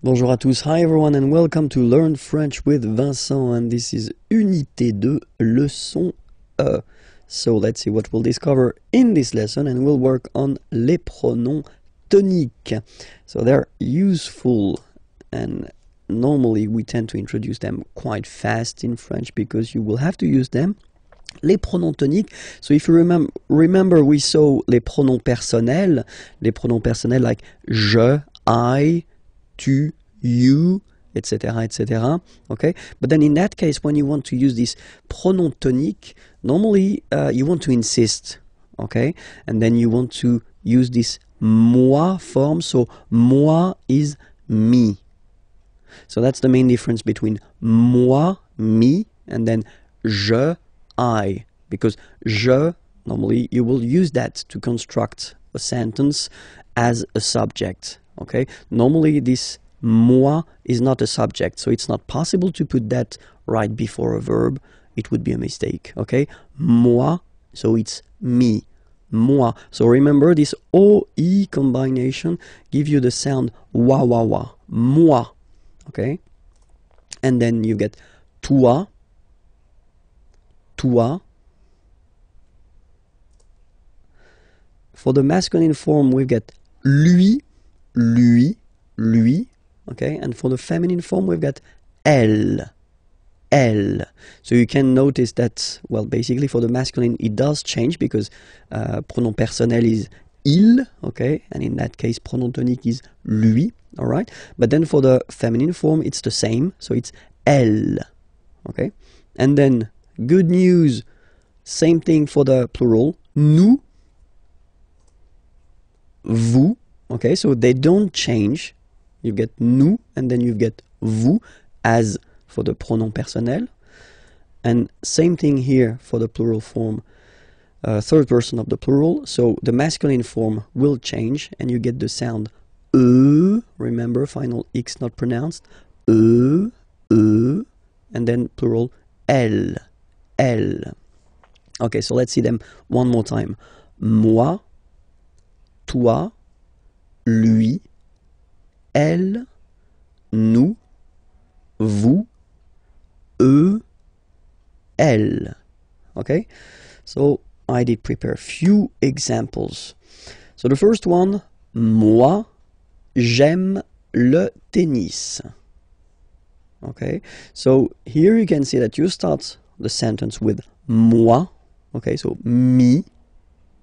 Bonjour à tous, hi everyone and welcome to Learn French with Vincent, and this is Unité 2, leçon E. So let's see what we'll discover in this lesson, and we'll work on les pronoms toniques. So they're useful, and normally we tend to introduce them quite fast in French because you will have to use them. Les pronoms toniques, so if you remember we saw les pronoms personnels like je, I, tu, you, etc., etc. Okay, but then in that case, when you want to use this pronom tonique, normally you want to insist, okay, and then you want to use this moi form. So moi is me. So that's the main difference between moi, me, and then je, I, because je, normally you will use that to construct a sentence as a subject. Okay, normally this moi is not a subject, so it's not possible to put that right before a verb. It would be a mistake. Okay, moi, so it's me, moi. So remember this OE combination give you the sound wa wa wa, moi. Okay, and then you get toi, toi. For the masculine form, we get lui, lui, lui, okay, and for the feminine form we've got elle, elle. So you can notice that, well, basically for the masculine it does change because pronom personnel is il, okay, and in that case pronom tonique is lui, all right, but then for the feminine form it's the same, so it's elle, okay, and then good news, same thing for the plural, nous, vous. Okay, so they don't change. You get nous and then you get vous as for the pronom personnel. And same thing here for the plural form, third person of the plural. So the masculine form will change and you get the sound e, remember, final X not pronounced, e, and then plural elle, elle. Okay, so let's see them one more time. Moi, toi, lui, elle, nous, vous, eux, elle. Okay, so I did prepare a few examples. So the first one, moi, j'aime le tennis. Okay, so here you can see that you start the sentence with moi, okay, so me,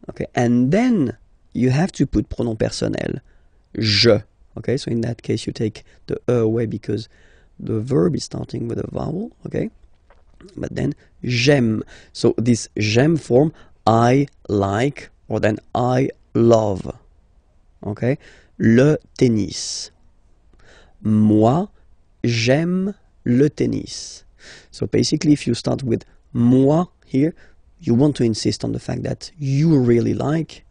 okay, and then you have to put pronom personnel, je. Okay, so in that case you take the e away because the verb is starting with a vowel, okay? But then j'aime. So this j'aime form, I like, or then I love. Okay? Le tennis. Moi, j'aime le tennis. So basically if you start with moi here, you want to insist on the fact that you really like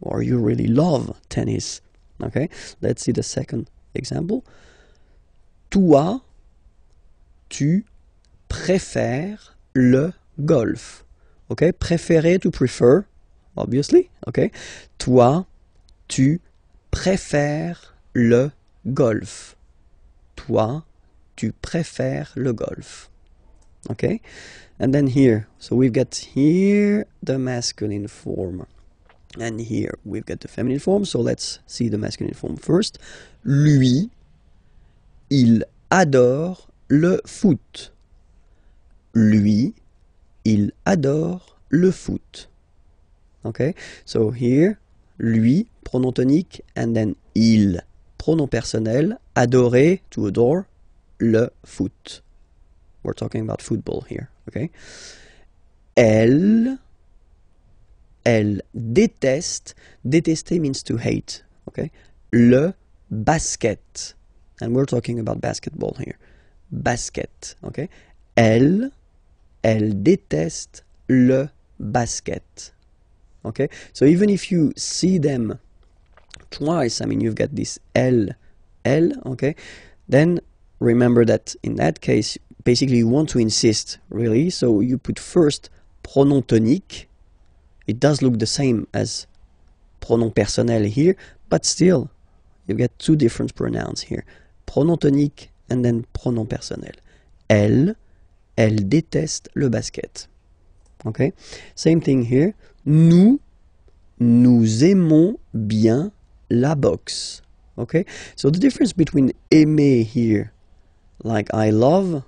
or you really love tennis. Okay, let's see the second example. Toi, tu préfères le golf. Okay, préférer, to prefer, obviously. Okay, toi, tu préfères le golf. Toi, tu préfères le golf. Okay, and then here, so we've got here the masculine form. And here we've got the feminine form, so let's see the masculine form first. Lui, il adore le foot. Lui, il adore le foot. Okay, so here, lui, pronom tonique, and then il, pronom personnel, adorer, to adore, le foot. We're talking about football here, okay? Elle déteste, détester means to hate, okay? Le basket, and we're talking about basketball here. Basket, okay? Elle déteste le basket, okay? So even if you see them twice, I mean, you've got this elle, okay? Then remember that in that case, basically you want to insist, really, so you put first pronom tonique. It does look the same as pronom personnel here, but still, you get two different pronouns here. pronom tonique, and then pronom personnel. Elle déteste le basket. Okay? Same thing here. Nous aimons bien la boxe. Okay? So the difference between aimer here, like I love,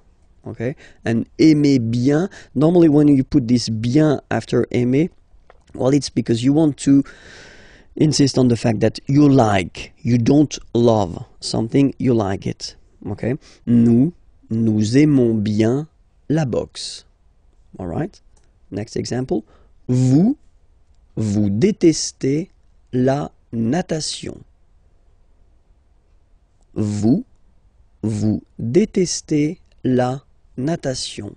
okay, and aimer bien, normally when you put this bien after aimer, well, it's because you want to insist on the fact that you like, you don't love something, you like it. Okay? Nous aimons bien la boxe. All right? Next example. Vous détestez la natation. Vous détestez la natation.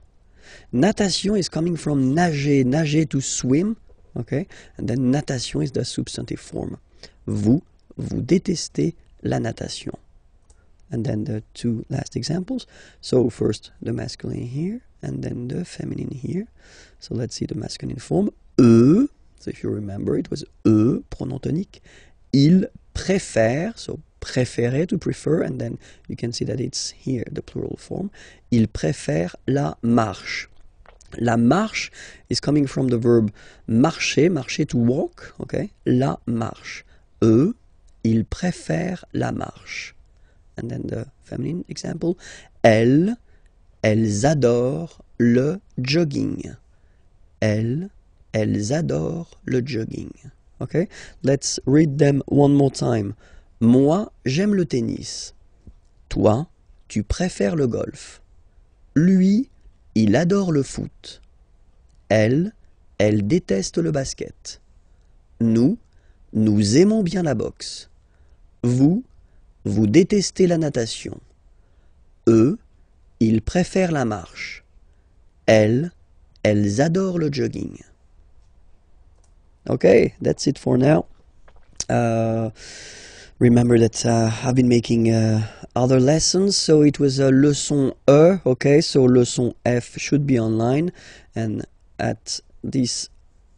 Natation is coming from nager to swim, okay? And then natation is the substantive form. Vous détestez la natation. And then the two last examples. So first the masculine here, and then the feminine here. So let's see the masculine form. Eux, so if you remember, it was eux, pronom tonique. Ils préfèrent, so préférer, to prefer, and then you can see that it's here, the plural form. Ils préfèrent la marche. La marche is coming from the verb marcher, marcher to walk, okay? La marche. Eux, ils préfèrent la marche. And then the feminine example. Elles adorent le jogging. Elles adorent le jogging. Okay? Let's read them one more time. Moi, j'aime le tennis. Toi, tu préfères le golf. Lui, il adore le foot. Elle déteste le basket. Nous aimons bien la boxe. Vous détestez la natation. Eux, ils préfèrent la marche. Elles adorent le jogging. Okay, that's it for now. Remember that I've been making other lessons, so it was leçon E, okay, so leçon F should be online and at this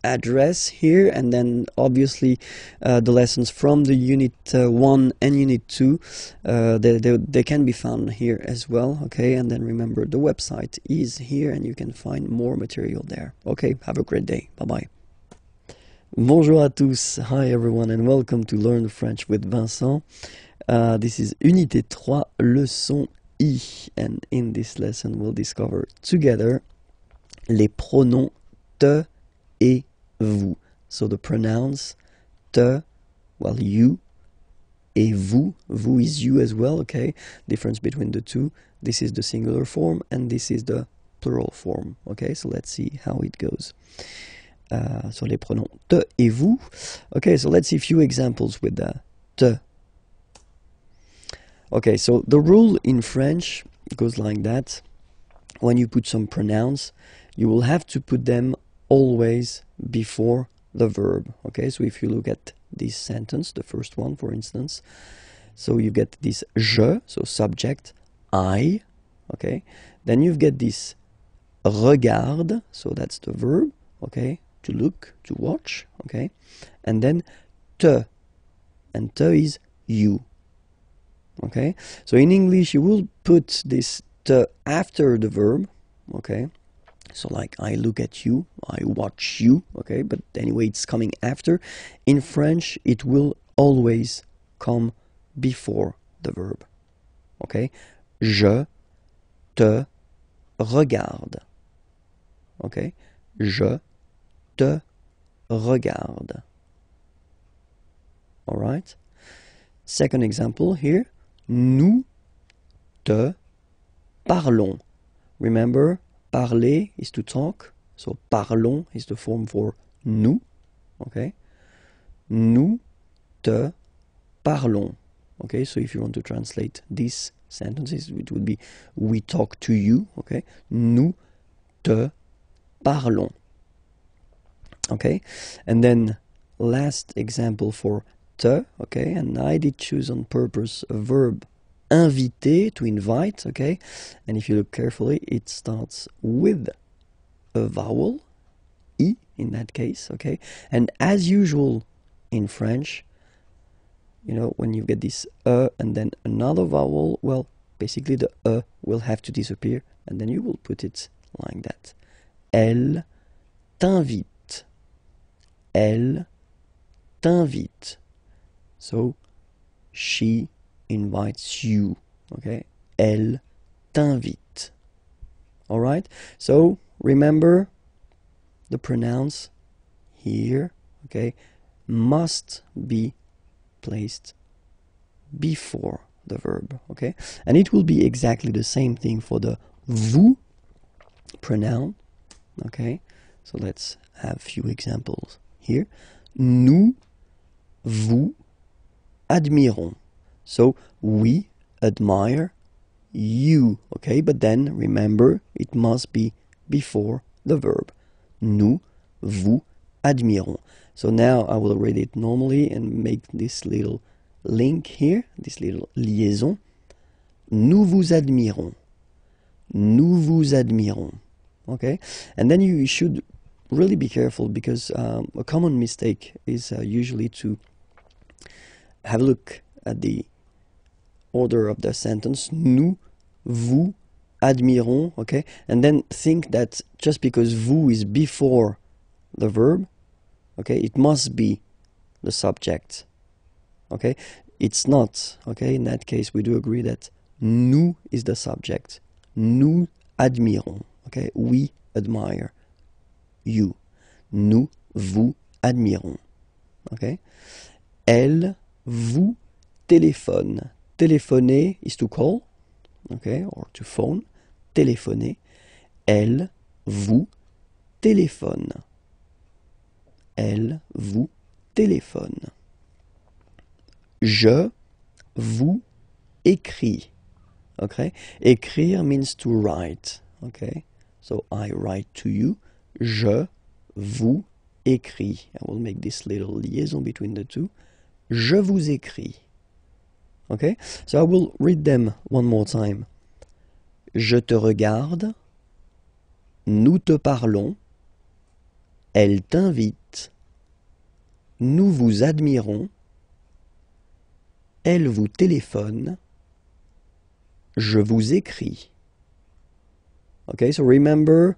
address here, and then obviously the lessons from the unit 1 and unit 2 they can be found here as well, okay, and then remember the website is here and you can find more material there. Okay, have a great day, bye bye. Bonjour à tous, hi everyone and welcome to Learn French with Vincent. This is unité 3, leçon I, and in this lesson we'll discover together les pronoms te et vous. So the pronouns te, well, you, et vous. Vous is you as well, okay? Difference between the two. This is the singular form and this is the plural form, okay? So let's see how it goes. So les pronoms te et vous. Okay, so let's see a few examples with the te. Okay, so the rule in French goes like that. When you put some pronouns, you will have to put them always before the verb. Okay, so if you look at this sentence, the first one, for instance, so you get this je, so subject, I, okay, then you get this regarde, so that's the verb, okay, to look, to watch, okay, and then te, and te is you, okay. So in English you will put this te after the verb, okay, so like I look at you, I watch you, okay, but anyway it's coming after. In French it will always come before the verb, okay. Je te regarde, okay, je te regarde. All right. Second example here. Nous te parlons. Remember, parler is to talk. So parlons is the form for nous. Okay. Nous te parlons. Okay. So if you want to translate these sentences, it would be we talk to you. Okay. Nous te parlons. Okay, and then last example for te, okay, and I did choose on purpose a verb inviter, to invite, okay, and if you look carefully it starts with a vowel, I in that case, okay, and as usual in French, you know, when you get this and then another vowel, well, basically the will have to disappear, and then you will put it like that. Elle t'invite. Elle t'invite. So she invites you. Okay? Elle t'invite. All right? So remember the pronouns here, okay, must be placed before the verb, okay? And it will be exactly the same thing for the vous pronoun, okay? So let's have a few examples here. Nous vous admirons. So we admire you, okay? But then remember, it must be before the verb. Nous vous admirons. So now I will read it normally and make this little link here, this little liaison. Nous vous admirons. Nous vous admirons. Okay? And then you should really be careful, because a common mistake is usually to have a look at the order of the sentence. Nous vous admirons, okay? And then think that just because vous is before the verb, okay, it must be the subject, okay? It's not, okay? In that case, we do agree that nous is the subject. Nous admirons, okay? We admire you. Nous vous admirons, okay? Elle vous téléphone. Téléphoner is to call, okay, or to phone. Téléphoner. Elle vous téléphone. Elle vous téléphone. Je vous écris. Okay? Écrire means to write. Okay? So I write to you. Je vous écris. I will make this little liaison between the two. Je vous écris. Okay? So I will read them one more time. Je te regarde. Nous te parlons. Elle t'invite. Nous vous admirons. Elle vous téléphone. Je vous écris. Okay, so remember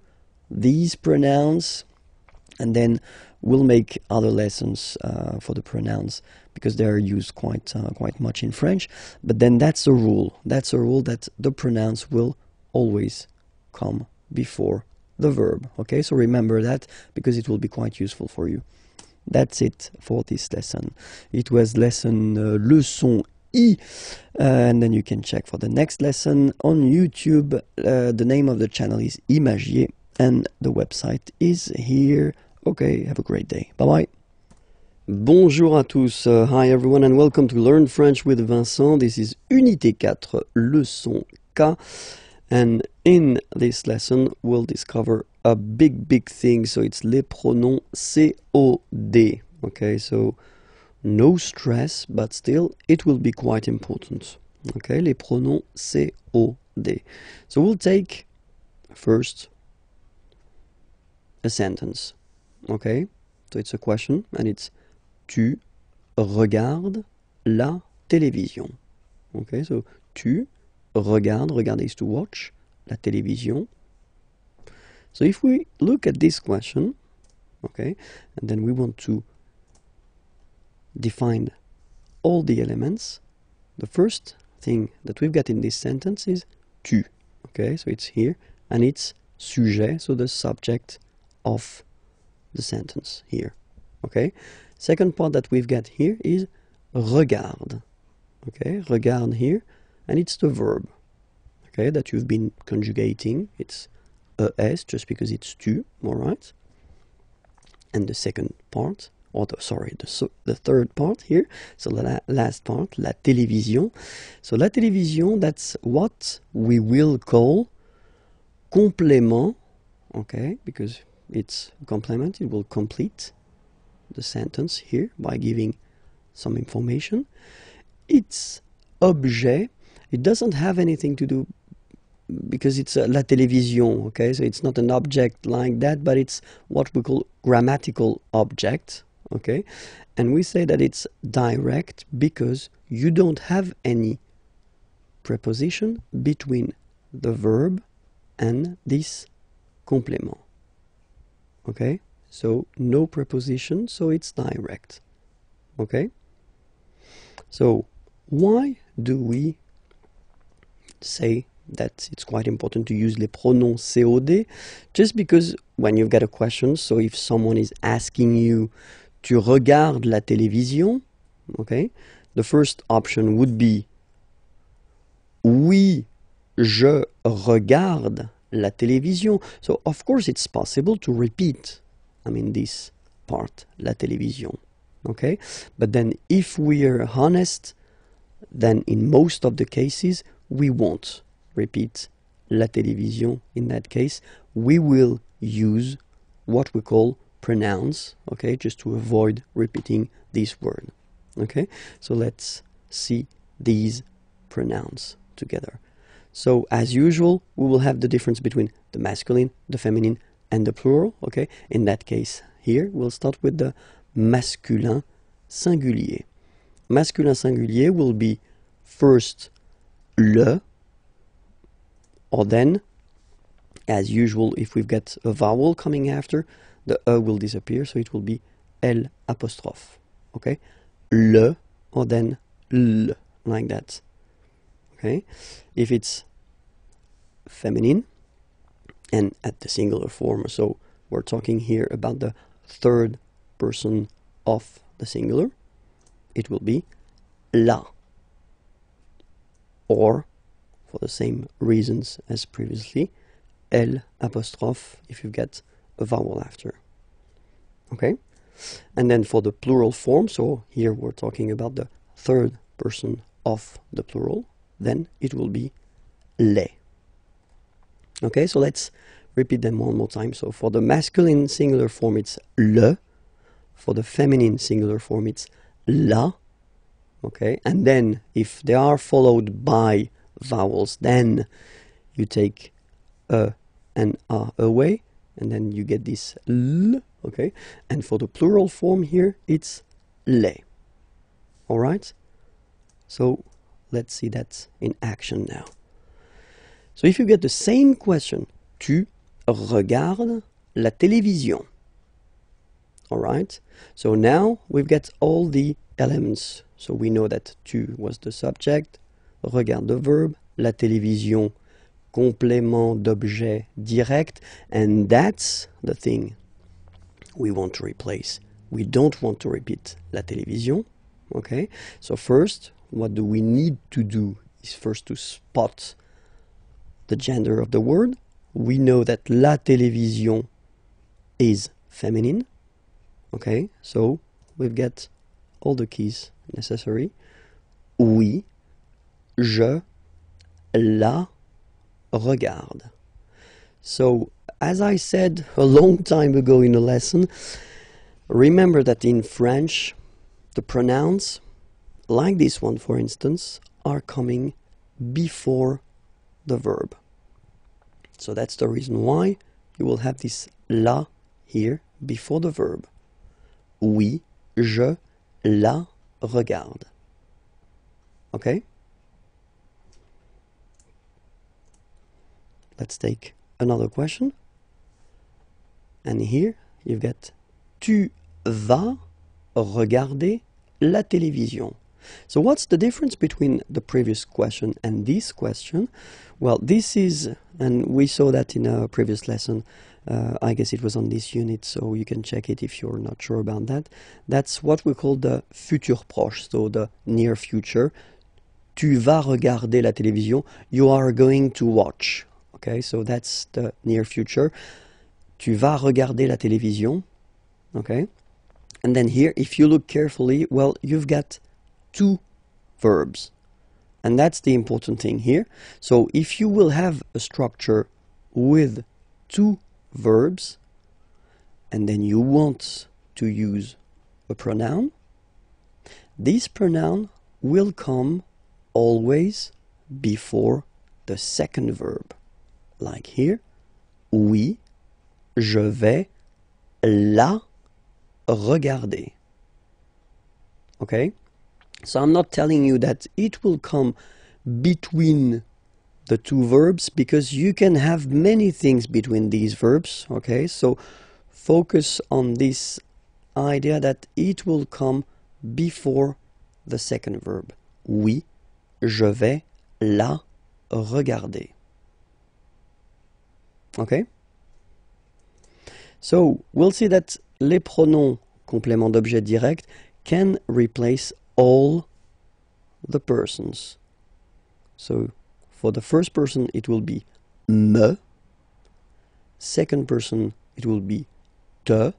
these pronouns, and then we'll make other lessons for the pronouns, because they are used quite much in French. But then that's a rule. That's a rule that the pronouns will always come before the verb. Okay, so remember that, because it will be quite useful for you. That's it for this lesson. It was lesson leçon I, and then you can check for the next lesson on YouTube. The name of the channel is IMAGIERS, and the website is here. Okay, have a great day. Bye-bye. Bonjour à tous. Hi everyone, and welcome to Learn French with Vincent. This is Unité 4, leçon K. And in this lesson, we'll discover a big thing. So it's les pronoms COD. Okay, so no stress, but still it will be quite important. Okay, les pronoms COD. So we'll take first a sentence. Okay, so it's a question, and it's tu regardes la télévision. Okay, so tu regarder is to watch, la télévision. So if we look at this question, okay, and then we want to define all the elements, the first thing that we've got in this sentence is tu. Okay, so it's here, and it's sujet, so the subject of the sentence here. Okay, second part that we've got here is regarde. Okay, regarde here, and it's the verb, okay, that you've been conjugating. It's es, just because it's tu, all right? And the second part, or the third part here, so the last part, la télévision. So la télévision, that's what we will call complément, okay, because it's a complement, it will complete the sentence here by giving some information. It's objet. It doesn't have anything to do, because it's la télévision, okay, so it's not an object like that, but it's what we call grammatical object, okay? And we say that it's direct because you don't have any preposition between the verb and this complément, okay? So no preposition, so it's direct, okay? So why do we say that it's quite important to use les pronoms COD? Just because when you've got a question, so if someone is asking you, tu regardes la télévision, okay, the first option would be oui, je regarde la télévision. So of course it's possible to repeat, I mean, this part, la télévision, okay? But then if we are honest, then in most of the cases, we won't repeat la télévision. In that case, we will use what we call pronouns, okay, just to avoid repeating this word, okay? So let's see these pronouns together. So as usual, we will have the difference between the masculine, the feminine, and the plural, okay? In that case here, we'll start with the masculin singulier. Masculin singulier will be first le, or then, as usual, if we've got a vowel coming after, the E will disappear, so it will be L apostrophe, okay? Le, or then L, like that, okay? If it's feminine, and at the singular form, so we're talking here about the third person of the singular, it will be la, or for the same reasons as previously, L apostrophe if you get a vowel after, okay? And then for the plural form, so here we're talking about the third person of the plural, then it will be les. Okay, so let's repeat them one more time. So for the masculine singular form, it's le. For the feminine singular form, it's la. Okay, and then if they are followed by vowels, then you take e and a away, and then you get this l. Okay, and for the plural form here, it's les. All right, so let's see that in action now. So if you get the same question, tu regardes la télévision. All right, so now we've got all the elements. So we know that tu was the subject, regarde the verb, la télévision, complément d'objet direct, and that's the thing we want to replace. We don't want to repeat la télévision, okay? So first, what do we need to do is first to spot the gender of the word. We know that la télévision is feminine, okay? So we've got all the keys necessary. Oui, je la regarde. So as I said a long time ago in a lesson, remember that in French, the pronouns, like this one for instance, are coming before the verb. So that's the reason why you will have this la here before the verb. Oui, je la regarde. Okay? Let's take another question. And here you've got tu vas regarder la télévision. So what's the difference between the previous question and this question? Well, this is, and we saw that in a previous lesson, I guess it was on this unit, so you can check it if you're not sure about that. That's what we call the futur proche, so the near future. Tu vas regarder la télévision, you are going to watch. Okay, so that's the near future. Tu vas regarder la télévision. Okay, and then here, if you look carefully, well, you've got two verbs. And that's the important thing here. So if you will have a structure with two verbs, and then you want to use a pronoun, this pronoun will come always before the second verb. Like here, oui, je vais la regarder. Okay? So I'm not telling you that it will come between the two verbs, because you can have many things between these verbs. Okay? So focus on this idea that it will come before the second verb. Oui, je vais la regarder. Okay? So we'll see that les pronoms complément d'objet direct can replace all the persons. So for the first person it will be me, second person it will be te,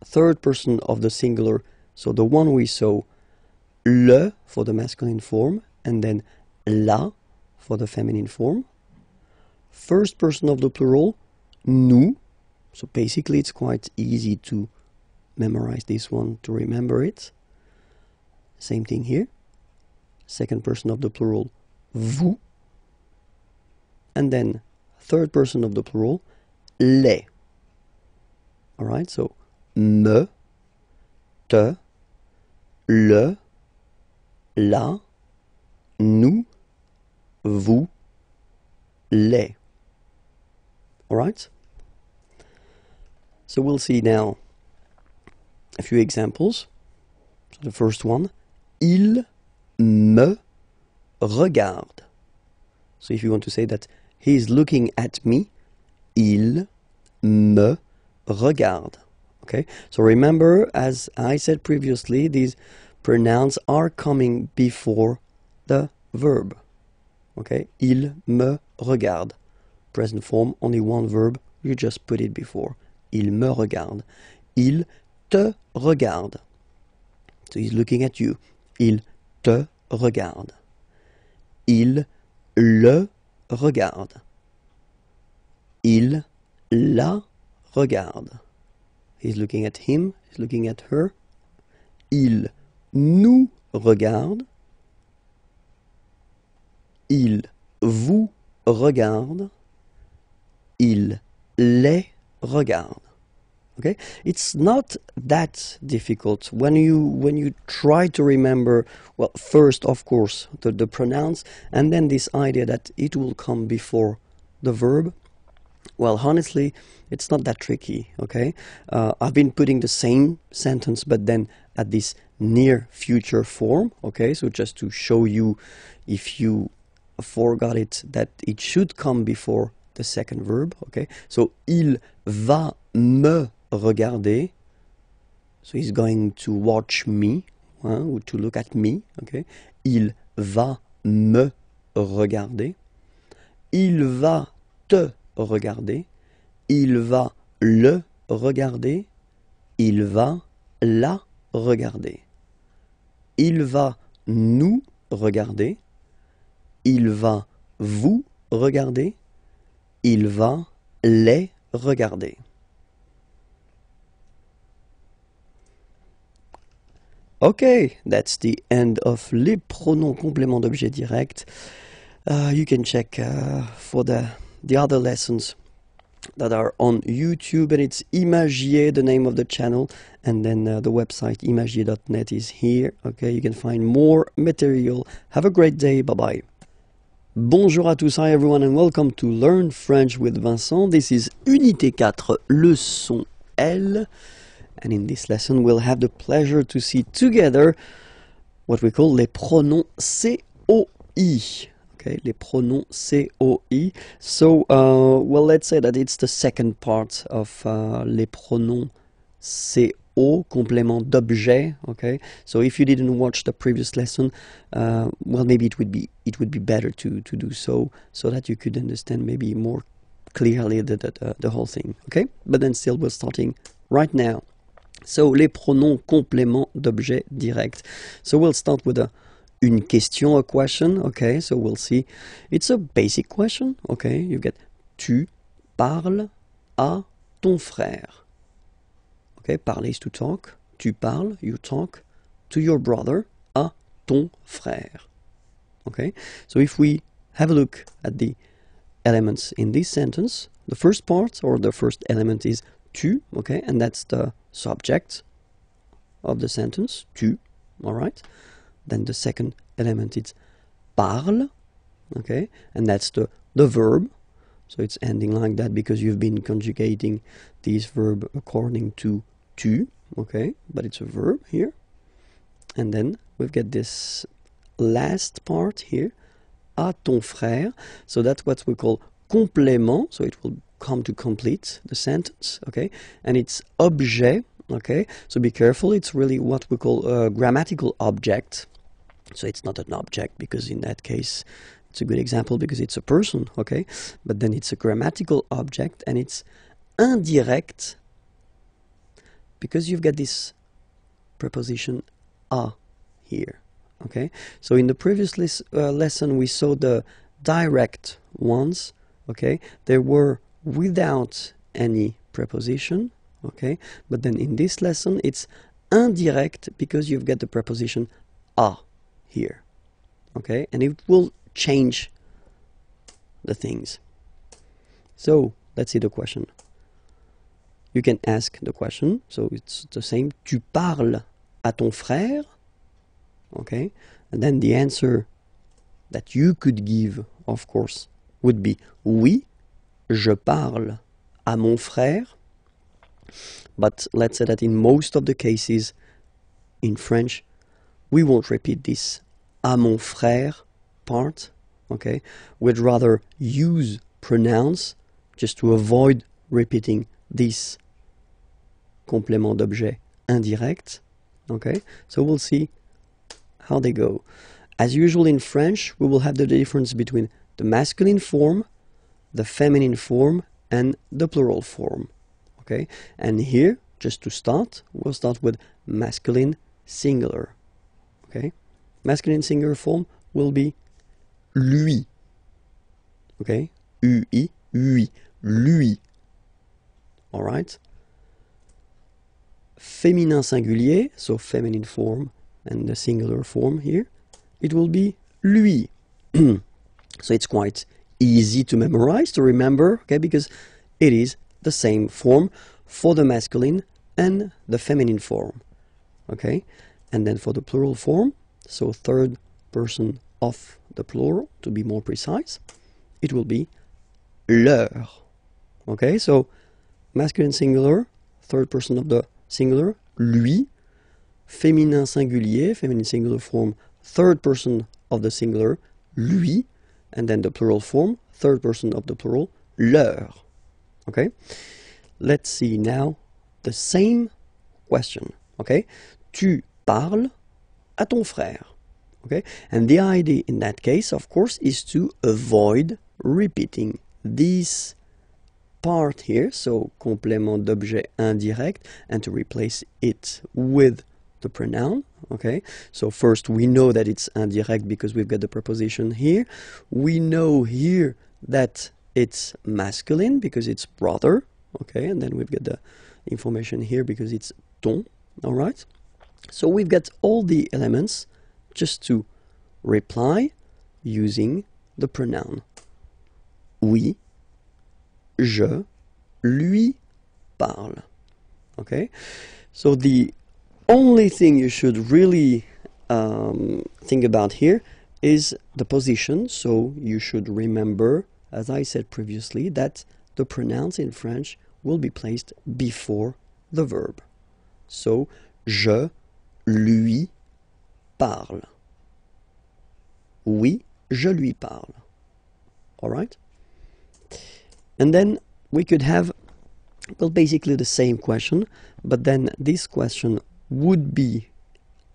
third person of the singular, so the one we saw, le for the masculine form, and then la for the feminine form. First person of the plural, nous. So basically it's quite easy to memorize this one, to remember it. Same thing here. Second person of the plural, vous. And then third person of the plural, les. Alright, so me, te, le, la, nous, vous, les. Alright? So we'll see now a few examples. So the first one, il me regarde. So if you want to say that he is looking at me, il me regarde. Okay, so remember, as I said previously, these pronouns are coming before the verb. Okay, il me regarde. Present form, only one verb, you just put it before. Il me regarde. Il te regarde. So he's looking at you. Il te regarde. Il le regarde. Il la regarde. He's looking at him, he's looking at her. Il nous regarde. Il vous regarde. Il les regarde. Okay, it's not that difficult when you try to remember, well, first of course the pronouns, and then this idea that it will come before the verb. Well, honestly, it's not that tricky. Okay, I've been putting the same sentence but then at this near future form. Okay, so just to show you, if you forgot it, that it should come before the second verb. Okay, so il va me regarder, so he's going to watch me, or to look at me. Okay, il va me regarder. Il va te regarder. Il va le regarder. Il va la regarder. Il va nous regarder. Il va vous regarder. Il va les regarder. Okay, that's the end of les pronoms complément d'objet direct. You can check for the other lessons that are on YouTube, and it's IMAGIERS, the name of the channel, and then the website imagier.net is here. Okay, you can find more material. Have a great day. Bye-bye. Bonjour à tous, hi everyone, and welcome to Learn French with Vincent. This is Unité 4, Leçon L. And in this lesson, we'll have the pleasure to see together what we call les pronoms COI. Okay, les pronoms COI. So, well, let's say that it's the second part of les pronoms CO, complément d'objet. Okay, so if you didn't watch the previous lesson, well, maybe it would be better to do so that you could understand maybe more clearly the whole thing. Okay, but then still we're starting right now. So, les pronoms complément d'objet direct. So we'll start with une question, a question. Okay, so we'll see. It's a basic question. Okay, you get tu parles à ton frère. Okay, parler is to talk. Tu parles, you talk to your brother, à ton frère. Okay, so if we have a look at the elements in this sentence, the first part or the first element is tu, okay, and that's the subject of the sentence, tu, all right. Then the second element is parle, okay, and that's the verb. So it's ending like that because you've been conjugating this verb according to tu, okay, but it's a verb here. And then we've got this last part here, à ton frère. So that's what we call complément, so it will come to complete the sentence, okay, and it's objet, okay, so be careful, it's really what we call a grammatical object. So it's not an object because in that case it's a good example because it's a person, okay, but then it's a grammatical object and it's indirect because you've got this preposition à here, okay. So in the previous lesson we saw the direct ones, okay, they were without any preposition, okay, but then in this lesson it's indirect because you've got the preposition à here, okay, and it will change the things. So let's see the question. You can ask the question, so it's the same. Tu parles à ton frère, okay, and then the answer that you could give, of course, would be oui, je parle à mon frère. But let's say that in most of the cases in French we won't repeat this à mon frère part, okay. We'd rather use pronouns just to avoid repeating this complément d'objet indirect, okay. So we'll see how they go. As usual in French, we will have the difference between the masculine form, the feminine form, and the plural form, okay. And here, just to start, we'll start with masculine singular, okay. Masculine singular form will be lui, okay, ui, lui, lui, all right. Féminin singulier, so feminine form and the singular form here, it will be lui. So it's quite easy to memorize, to remember, okay, because it is the same form for the masculine and the feminine form, okay. And then for the plural form, so third person of the plural, to be more precise, it will be leur, okay. So masculine singular, third person of the singular, lui. Féminin singulier, feminine singular form, third person of the singular, lui. And then the plural form, third person of the plural, leur, okay. Let's see now the same question, okay. Tu parles à ton frère, okay. And the idea in that case, of course, is to avoid repeating this part here, so complément d'objet indirect, and to replace it with the pronoun, okay. So first we know that it's indirect because we've got the preposition here. We know here that it's masculine because it's brother, okay, and then we've got the information here because it's ton, all right. So we've got all the elements just to reply using the pronoun. Oui, je lui parle, okay. So the only thing you should really think about here is the position. So you should remember, as I said previously, that the pronouns in French will be placed before the verb. So je lui parle. Oui, je lui parle. All right? And then we could have, well, basically the same question, but then this question would be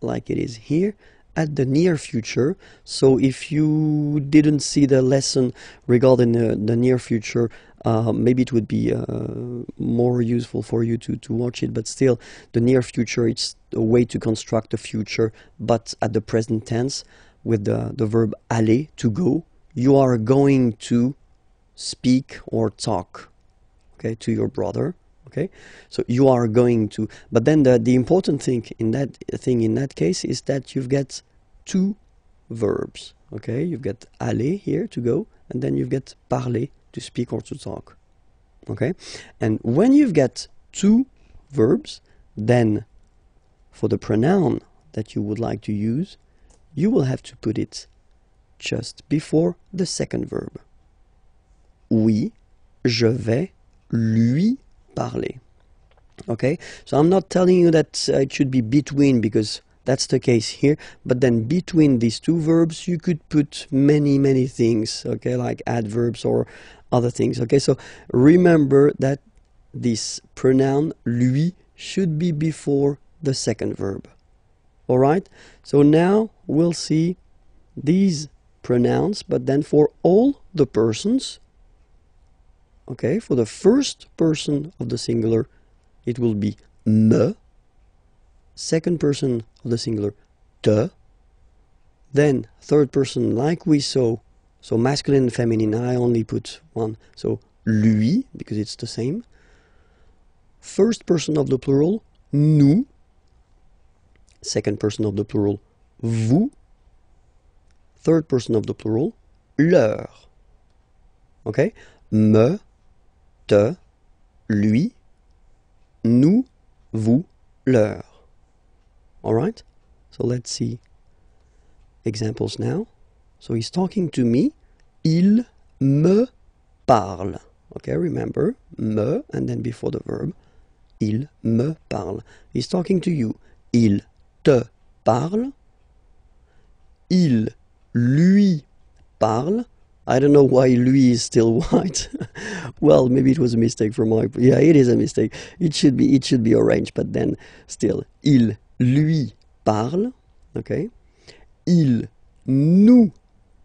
like it is here at the near future. So if you didn't see the lesson regarding the near future, maybe it would be more useful for you to watch it, but still the near future, it's a way to construct the future but at the present tense with the verb aller, to go. You are going to speak or talk, okay, to your brother. Okay, so you are going to, but then the important thing in that case is that you've got two verbs. Okay, you've got aller here, to go, and then you've got parler, to speak or to talk. Okay, and when you've got two verbs, then for the pronoun that you would like to use, you will have to put it just before the second verb. Oui, je vais lui parler. Okay, so I'm not telling you that it should be between, because that's the case here, but then between these two verbs you could put many things, okay, like adverbs or other things. Okay, so remember that this pronoun lui should be before the second verb. Alright, so now we'll see these pronouns, but then for all the persons. Okay, for the first person of the singular, it will be me. Second person of the singular, te. Then third person, like we saw, so masculine and feminine, I only put one, so lui, because it's the same. First person of the plural, nous. Second person of the plural, vous. Third person of the plural, leur. Okay, me, te, lui, nous, vous, leur. Alright, so let's see examples now. So he's talking to me. Il me parle. Okay, remember, me, and then before the verb, il me parle. He's talking to you. Il te parle. Il lui parle. I don't know why lui is still white. Well, maybe it was a mistake from my... Yeah, it is a mistake. It should be orange, but then still. Il lui parle. Okay. Il nous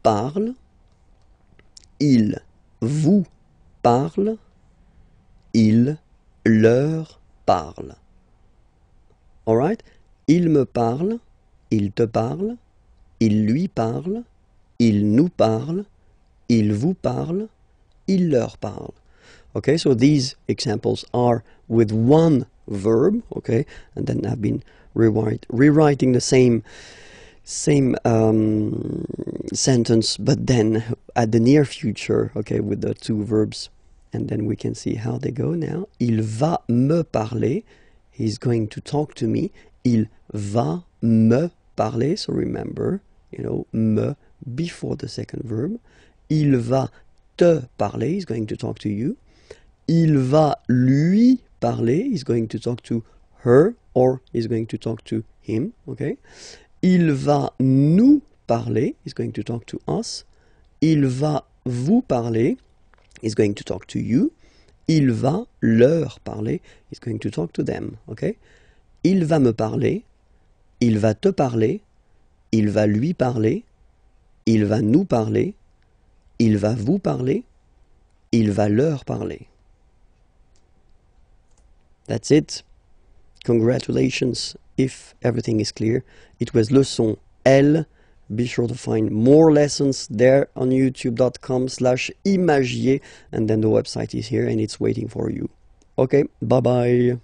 parle. Il vous parle. Il leur parle. Alright? Il me parle. Il te parle. Il lui parle. Il nous parle. Il vous parle, il leur parle. Okay, so these examples are with one verb, okay, and then I've been rewriting the same sentence, but then at the near future, okay, with the two verbs, and then we can see how they go now. Il va me parler, he's going to talk to me. Il va me parler, so remember, me before the second verb. Il va te parler, he's going to talk to you. Il va lui parler, he's going to talk to her, or he's going to talk to him, okay? Il va nous parler, he's going to talk to us. Il va vous parler, he's going to talk to you. Il va leur parler, he's going to talk to them, okay? Il va me parler, il va te parler, il va lui parler, il va nous parler, il va vous parler, il va leur parler. That's it. Congratulations if everything is clear. It was leçon L. Be sure to find more lessons there on youtube.com/imagier, and then the website is here and it's waiting for you. Okay, bye-bye.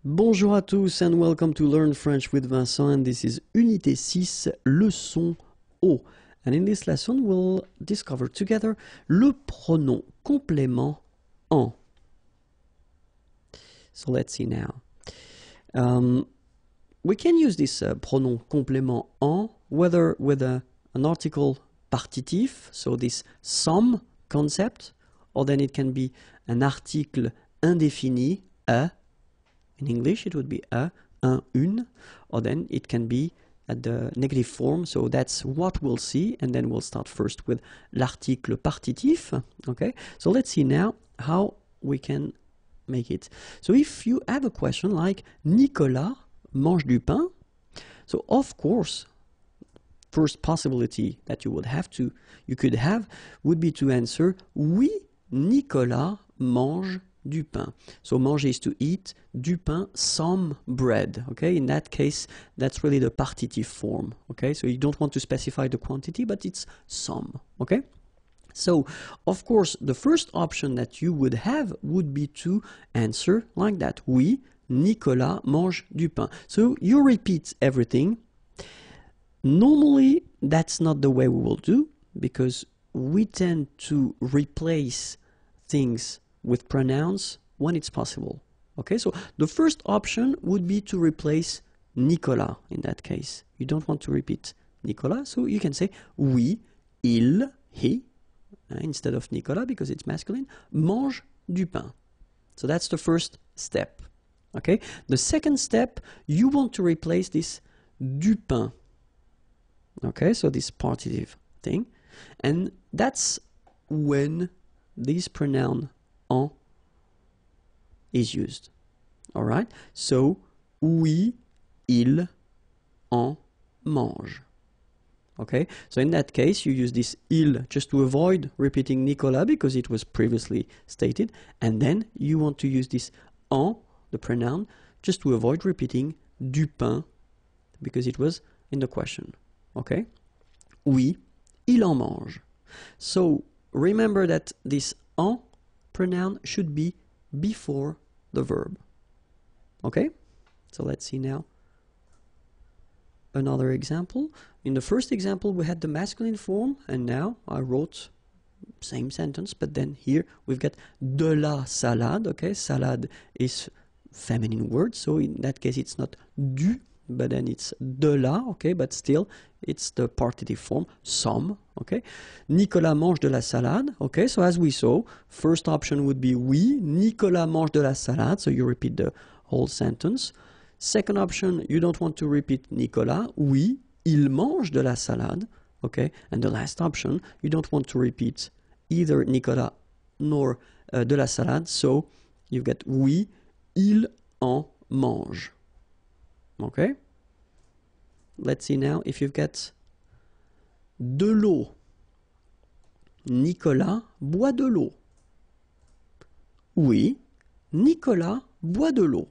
Bonjour à tous and welcome to Learn French with Vincent, and this is Unité 6, leçon O. And in this lesson, we'll discover together le pronom complément en. So let's see now. We can use this pronom complément en whether with an article partitif, so this some concept, or then it can be an article indéfini, a. In English, it would be a, un, une, or then it can be at the negative form, so that's what we'll see, and then we'll start first with l'article partitif, okay? So let's see now how we can make it. So if you have a question like, Nicolas mange du pain, so of course, first possibility that you could have would be to answer, oui, Nicolas mange du pain. So manger is to eat, du pain, some bread, okay? In that case, that's really the partitive form, okay? So you don't want to specify the quantity, but it's some, okay? So, of course, the first option that you would have would be to answer like that. Oui, Nicolas mange du pain. So you repeat everything. Normally, that's not the way we will do, because we tend to replace things with pronouns when it's possible. Okay, so the first option would be to replace Nicolas in that case. You don't want to repeat Nicolas, so you can say oui, il, he, instead of Nicolas because it's masculine, mange du pain. So that's the first step. Okay, the second step, you want to replace this du pain. Okay, so this partitive thing, and that's when this pronoun en is used. All right, so oui, il, en mange. Okay, so in that case, you use this il just to avoid repeating Nicolas because it was previously stated, and then you want to use this en, the pronoun, just to avoid repeating du pain because it was in the question. Okay, oui, il en mange. So remember that this en pronoun should be before the verb. Okay, so let's see now another example. In the first example we had the masculine form, and now I wrote same sentence, but then here we've got de la salade. Okay, salade is feminine word, so in that case it's not du, but then it's de la. Okay, but still it's the partitive form, some. Okay, Nicolas mange de la salade. Okay, so as we saw, first option would be oui, Nicolas mange de la salade, so you repeat the whole sentence. Second option, you don't want to repeat Nicolas, oui, il mange de la salade. Okay, and the last option, you don't want to repeat either Nicolas nor de la salade, so you've got oui, il en mange. Okay, let's see now if you've got de l'eau. Nicolas boit de l'eau. Oui, Nicolas boit de l'eau.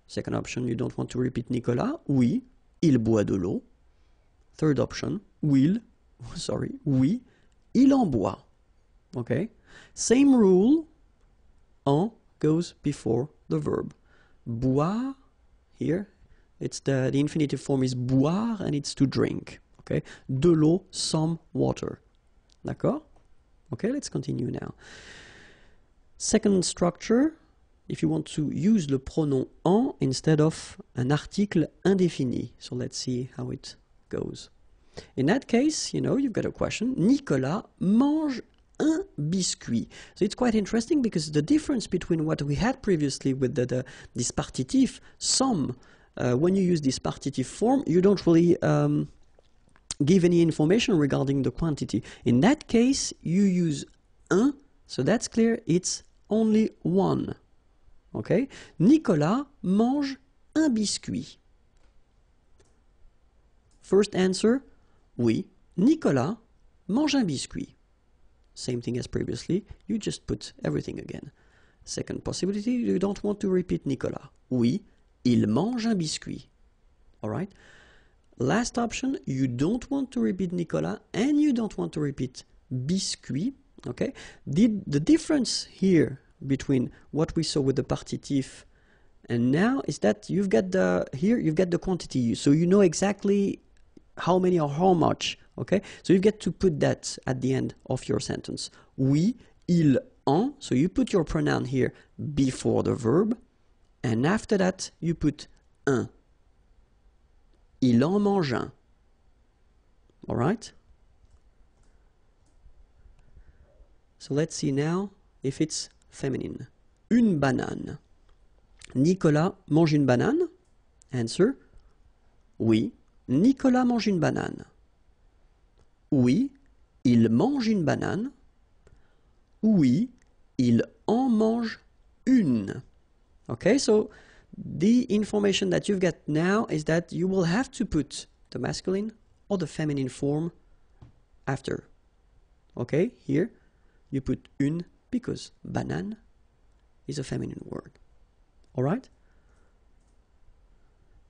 Second option, you don't want to repeat Nicolas. Oui, il boit de l'eau. Third option, oui, il en boit. Okay, same rule, en goes before the verb. Boire, here, it's the infinitive form is boire and it's to drink. Okay, de l'eau, some water. D'accord? Okay, let's continue now. Second structure, if you want to use le pronom en instead of an article indéfini. So let's see how it goes. In that case, you know, you've got a question. Nicolas mange un biscuit. So it's quite interesting because the difference between what we had previously with this partitive, some, when you use this partitive form, you don't really give any information regarding the quantity. In that case, you use un, so that's clear, it's only one. Okay? Nicolas mange un biscuit. First answer, oui, Nicolas mange un biscuit. Same thing as previously, you just put everything again. Second possibility, you don't want to repeat Nicolas. Oui, il mange un biscuit. Alright? Last option, you don't want to repeat Nicolas and you don't want to repeat biscuit. Okay? The difference here between what we saw with the partitif and now is that you've got the quantity, so you know exactly how many or how much. Okay, so you get to put that at the end of your sentence. Oui, il en, so you put your pronoun here before the verb, and after that you put un. Il en mange un. All right? So let's see now if it's feminine. Une banane. Nicolas mange une banane? Answer, oui, Nicolas mange une banane. Oui, il mange une banane. Oui, il en mange une. Okay, so the information that you've got now is that you will have to put the masculine or the feminine form after. Okay, here you put une because banane is a feminine word. Alright?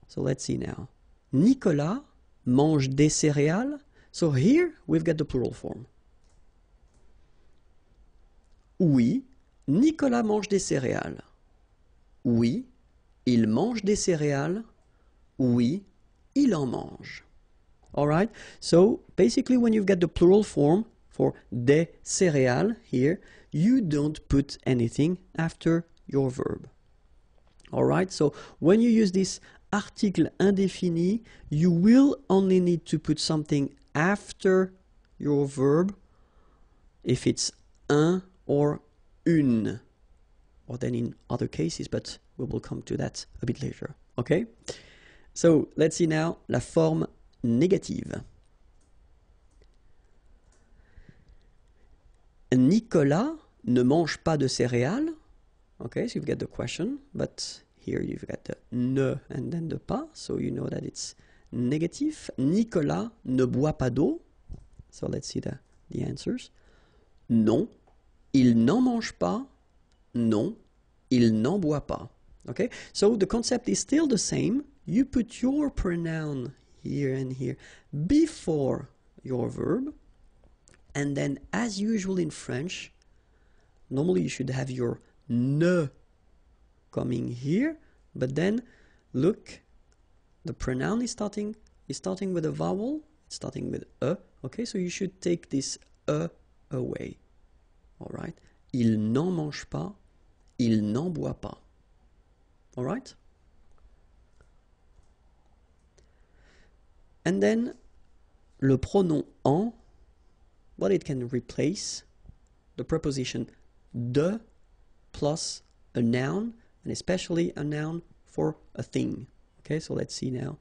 So let's see now. Nicolas mange des céréales. So here we've got the plural form. Oui, Nicolas mange des céréales. Oui, il mange des céréales. Oui, il en mange. Alright? So basically when you've got the plural form for des céréales here, you don't put anything after your verb. Alright, so when you use this article indéfini, you will only need to put something after your verb if it's un or une, or then in other cases, but we will come to that a bit later. Okay? So let's see now la forme négative. Nicolas ne mange pas de céréales. Okay, so you've got the question, but here you've got the ne and then the pas, so you know that it's negative. Nicolas ne boit pas d'eau. So let's see the answers. Non, il n'en mange pas. Non, il n'en boit pas. Okay, so the concept is still the same. You put your pronoun here and here before your verb, and then as usual in French, normally you should have your ne coming here, but then look, the pronoun is starting with a vowel, it's starting with a, okay, so you should take this a away. All right, il n'en mange pas, il n'en boit pas. All right, and then le pronom en, well, it can replace the preposition de plus a noun, and especially a noun for a thing. Okay, so let's see now.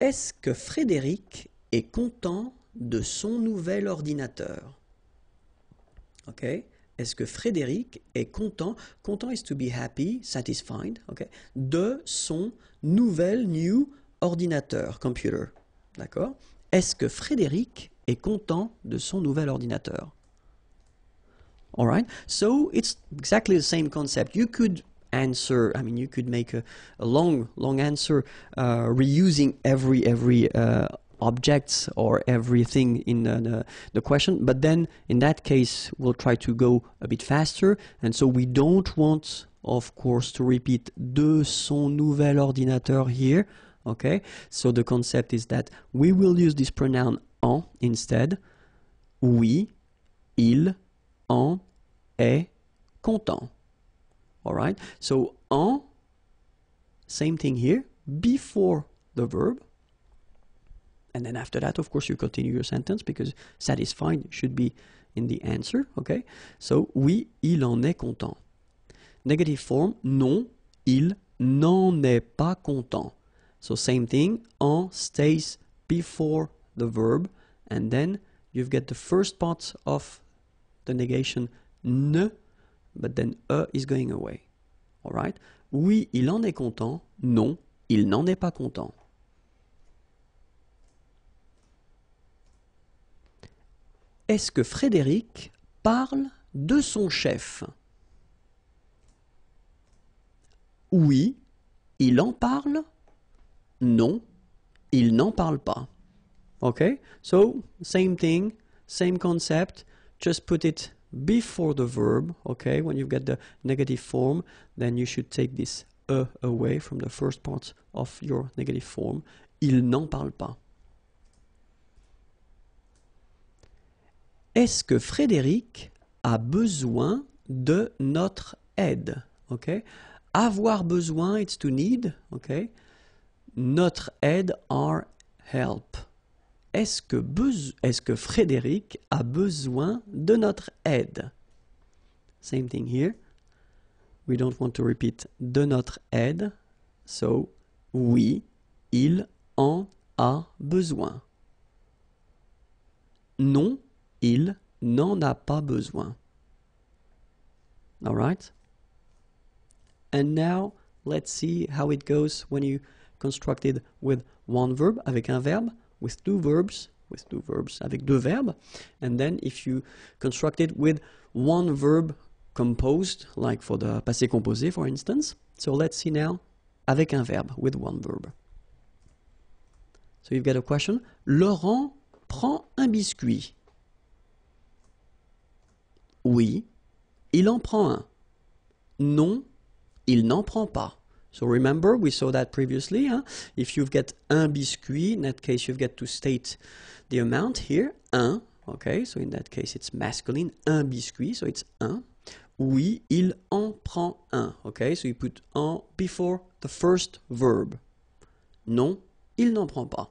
Est-ce que Frédéric est content de son nouvel ordinateur? Okay, est-ce que Frédéric est content? Content is to be happy, satisfied. Okay, de son new ordinateur, computer. D'accord? Est-ce que Frédéric est content de son nouvel ordinateur? All right, so it's exactly the same concept. You could answer, I mean, you could make a long answer reusing every object or everything in the question, but then in that case we'll try to go a bit faster, and so we don't want, of course, to repeat de son nouvel ordinateur here. Okay, so the concept is that we will use this pronoun en instead. Oui, il, en est content. All right, so en, same thing here, before the verb, and then after that, of course, you continue your sentence because satisfied should be in the answer. Okay, so oui, il en est content. Negative form, non, il n'en est pas content. So same thing, en stays before the verb, and then you've got the first part of the negation ne, but then is going away. All right? Oui, il en est content. Non, il n'en est pas content. Est-ce que Frédéric parle de son chef? Oui, il en parle. Non, il n'en parle pas. Okay? So, same thing, same concept, just put it before the verb, okay? When you've got the negative form, then you should take this away from the first part of your negative form. Il n'en parle pas. Est-ce que Frédéric a besoin de notre aide? Okay? Avoir besoin, it's to need, okay? Notre aide, our help. Est-ce que Frédéric a besoin de notre aide? Same thing here. We don't want to repeat de notre aide. So, oui, il en a besoin. Non, il n'en a pas besoin. All right? And now, let's see how it goes when you construct it with one verb, avec un verbe, with two verbs, avec deux verbes, and then if you construct it with one verb composed, like for the passé composé, for instance. So let's see now, avec un verbe, with one verb. So you've got a question. Laurent prend un biscuit. Oui, il en prend un. Non, il n'en prend pas. So remember, we saw that previously. Huh? If you've got un biscuit, in that case, you've got to state the amount here. Un, okay, so in that case, it's masculine. Un biscuit, so it's un. Oui, il en prend un. Okay, so you put en before the first verb. Non, il n'en prend pas.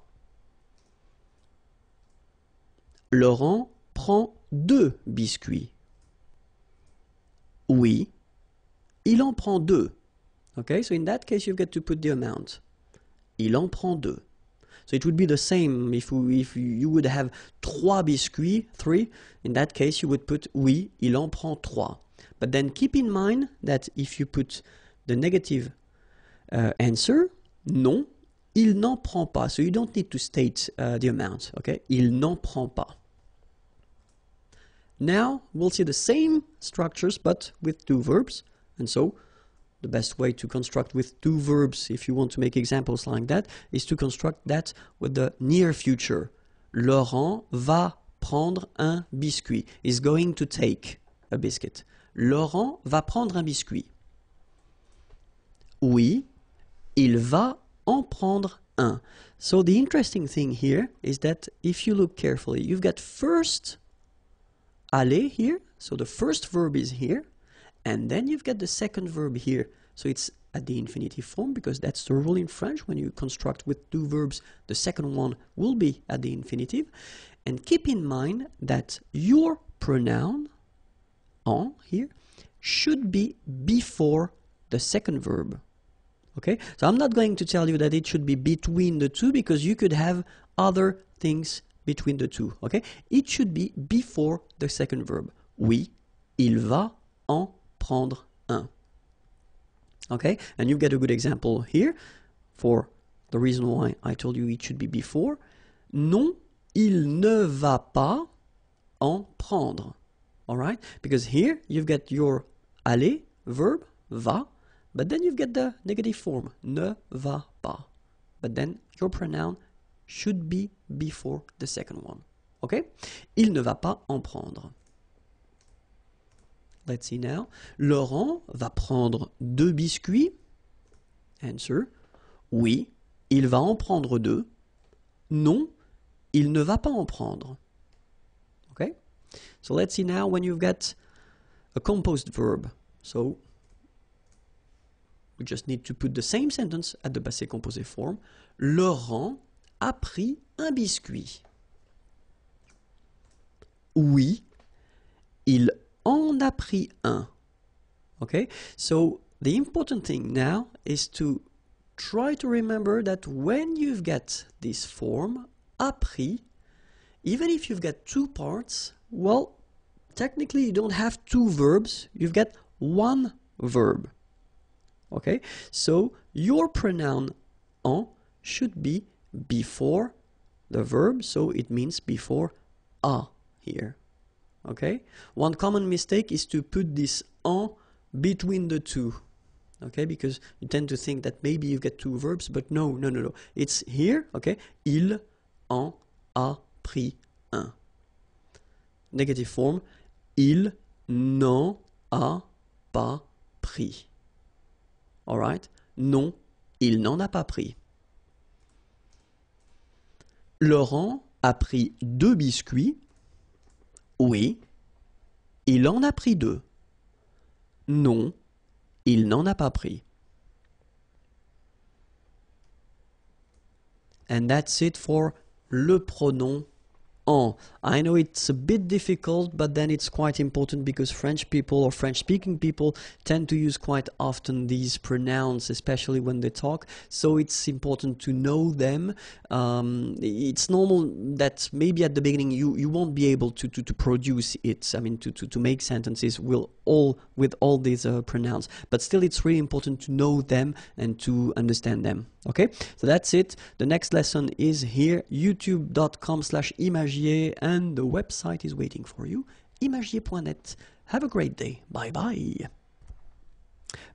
Laurent prend 2 biscuits. Oui, il en prend 2. Okay, so in that case you've got to put the amount. Il en prend 2. So it would be the same if you would have 3 biscuits, 3. In that case you would put oui, il en prend 3. But then keep in mind that if you put the negative answer, non, il n'en prend pas. So you don't need to state the amount. Okay, il n'en prend pas. Now we'll see the same structures but with 2 verbs. And so the best way to construct with 2 verbs, if you want to make examples like that, is to construct that with the near future. Laurent va prendre un biscuit. Is going to take a biscuit. Laurent va prendre un biscuit. Oui, il va en prendre un. So the interesting thing here is that if you look carefully, you've got first aller here, so the first verb is here, and then you've got the second verb here. So it's at the infinitive form because that's the rule in French. When you construct with 2 verbs, the second one will be at the infinitive. And keep in mind that your pronoun, en here, should be before the second verb. Okay? So I'm not going to tell you that it should be between the 2 because you could have other things between the 2. Okay? It should be before the second verb. Oui, il va en prendre un. Okay, and you get a good example here for the reason why I told you it should be before. Non, il ne va pas en prendre. All right, because here you've got your aller verb, va, but then you've got the negative form, ne va pas. But then your pronoun should be before the second one. Okay, il ne va pas en prendre. Let's see now. Laurent va prendre 2 biscuits. Answer. Oui, il va en prendre 2. Non, il ne va pas en prendre. Okay? So let's see now when you've got a composed verb. So we just need to put the same sentence at the passé composé form. Laurent a pris un biscuit. Oui, il en a pris un. Okay, so the important thing now is to try to remember that when you've got this form, a pris, even if you've got 2 parts, well, technically you don't have 2 verbs, you've got 1 verb. Okay, so your pronoun en should be before the verb, so it means before a here. Okay, one common mistake is to put this en between the 2. Okay, because you tend to think that maybe you've got 2 verbs, but no. It's here, okay, il en a pris un. Negative form, il n'en a pas pris. Alright, non, il n'en a pas pris. Laurent a pris 2 biscuits. Oui, il en a pris 2. Non, il n'en a pas pris. And that's it for le pronom en. I know it's a bit difficult, but then it's quite important because French people or French-speaking people tend to use quite often these pronouns, especially when they talk. So it's important to know them. It's normal that maybe at the beginning you won't be able to produce it. I mean, to make sentences with all these pronouns. But still, it's really important to know them and to understand them. Okay, so that's it. The next lesson is here, youtube.com/imagier, and the website is waiting for you, imagier.net. Have a great day. Bye bye.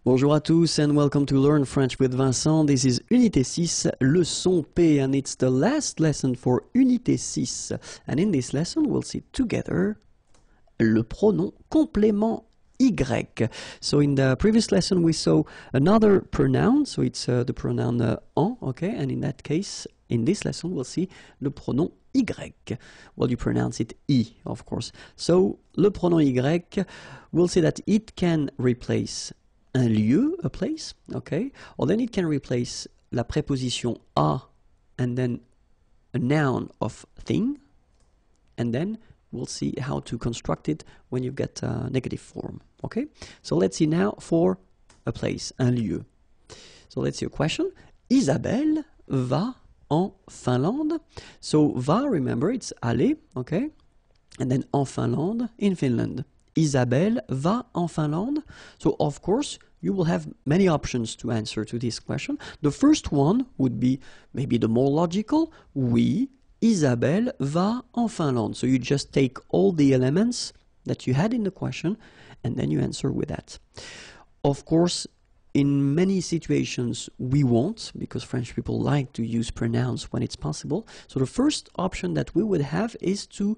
Bonjour à tous and welcome to Learn French with Vincent. This is Unité 6, leçon P, and it's the last lesson for Unité 6. And in this lesson, we'll see together le pronom complément Y. So in the previous lesson we saw another pronoun, so it's the pronoun en, okay, and in that case, in this lesson we'll see le pronom Y. Well, you pronounce it I, of course. So le pronom Y, we'll say that it can replace un lieu, a place, okay, or then it can replace la préposition a and then a noun of thing, and then we'll see how to construct it when you get a negative form, okay? So let's see now for a place, un lieu. So let's see a question. Isabelle va en Finlande. So va, remember, it's aller, okay? And then en Finlande, in Finland. Isabelle va en Finlande. So of course, you will have many options to answer to this question. The first one would be maybe the more logical. Oui, Isabelle va en Finlande. So you just take all the elements that you had in the question and then you answer with that. Of course, in many situations we won't, because French people like to use pronouns when it's possible. So the first option that we would have is to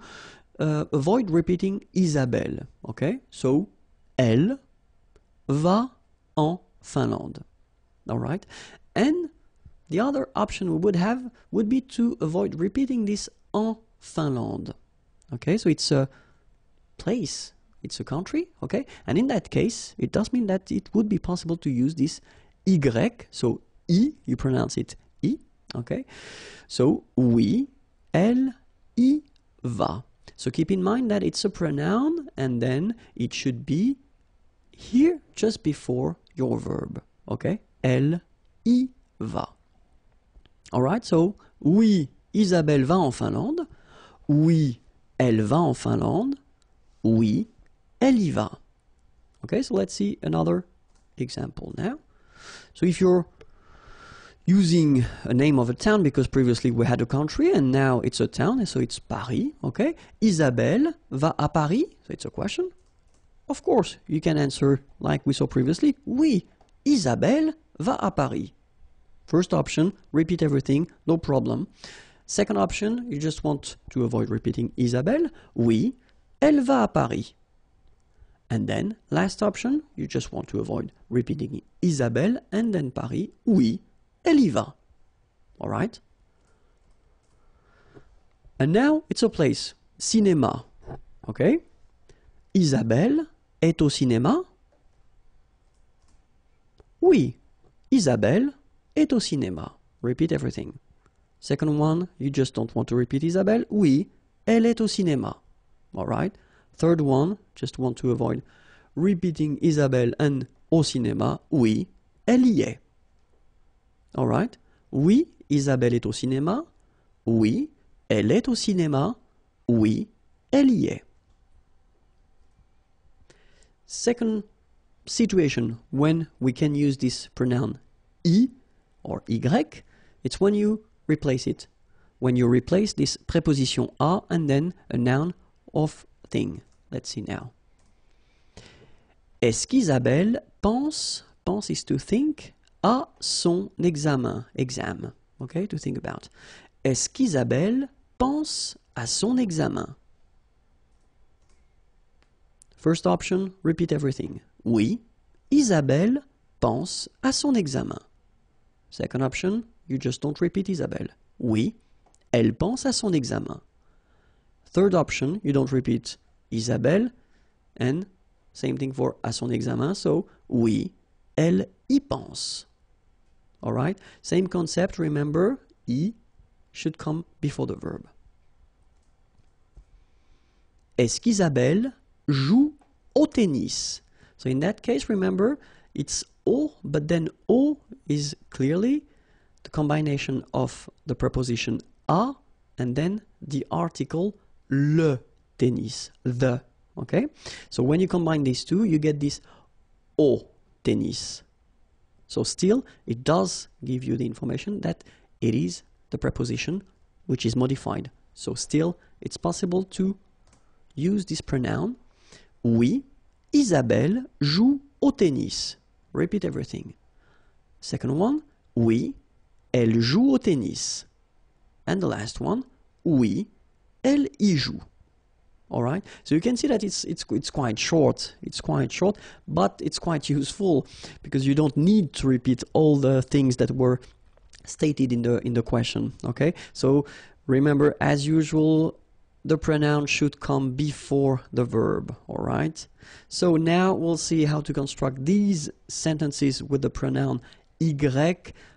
avoid repeating Isabelle, okay? So, elle va en Finlande, all right? And the other option we would have would be to avoid repeating this en Finlande, okay? So it's a place, it's a country, okay? And in that case, it does mean that it would be possible to use this Y, so I, you pronounce it I, okay? So, oui, elle y va. So keep in mind that it's a pronoun and then it should be here just before your verb, okay? Elle y va. Alright, so oui, Isabelle va en Finlande. Oui, elle va en Finlande. Oui, elle y va. Okay, so let's see another example now. So if you're using a name of a town, because previously we had a country and now it's a town, and so it's Paris, okay? Isabelle va à Paris, so it's a question. Of course, you can answer like we saw previously. Oui, Isabelle va à Paris. First option, repeat everything, no problem. Second option, you just want to avoid repeating Isabelle. Oui, elle va à Paris. And then, last option, you just want to avoid repeating Isabelle and then Paris. Oui, elle y va. All right? And now it's a place. Cinéma. Okay? Isabelle est au cinéma. Oui, Isabelle est au cinéma. Repeat everything. Second one, you just don't want to repeat Isabelle. Oui, elle est au cinéma. All right? Third one, just want to avoid repeating Isabelle and au cinéma. Oui, elle y est. All right? Oui, Isabelle est au cinéma. Oui, elle est au cinéma. Oui, elle y est. Second situation when we can use this pronoun I or Y, it's when you replace it. When you replace this preposition a and then a noun of thing. Let's see now. Est-ce qu'Isabelle pense is to think, à son examen, exam, okay, to think about. Est-ce qu'Isabelle pense à son examen? First option, repeat everything. Oui, Isabelle pense à son examen. Second option, you just don't repeat Isabelle. Oui, elle pense à son examen. Third option, you don't repeat Isabelle, and same thing for à son examen, so oui, elle y pense. Alright, same concept, remember, y should come before the verb. Est-ce qu'Isabelle joue au tennis? So in that case, remember, it's O, but then O is clearly the combination of the preposition a and then the article le tennis, the, okay? So when you combine these two, you get this au tennis. So still, it does give you the information that it is the preposition which is modified. So still, it's possible to use this pronoun. Oui, Isabelle joue au tennis. Repeat everything. Second one, oui, elle joue au tennis. And the last one, oui, elle y joue. All right, so you can see that it's quite short. It's quite short, but it's quite useful because you don't need to repeat all the things that were stated in the question. Okay, so remember, as usual, the pronoun should come before the verb. All right, so now we'll see how to construct these sentences with the pronoun y,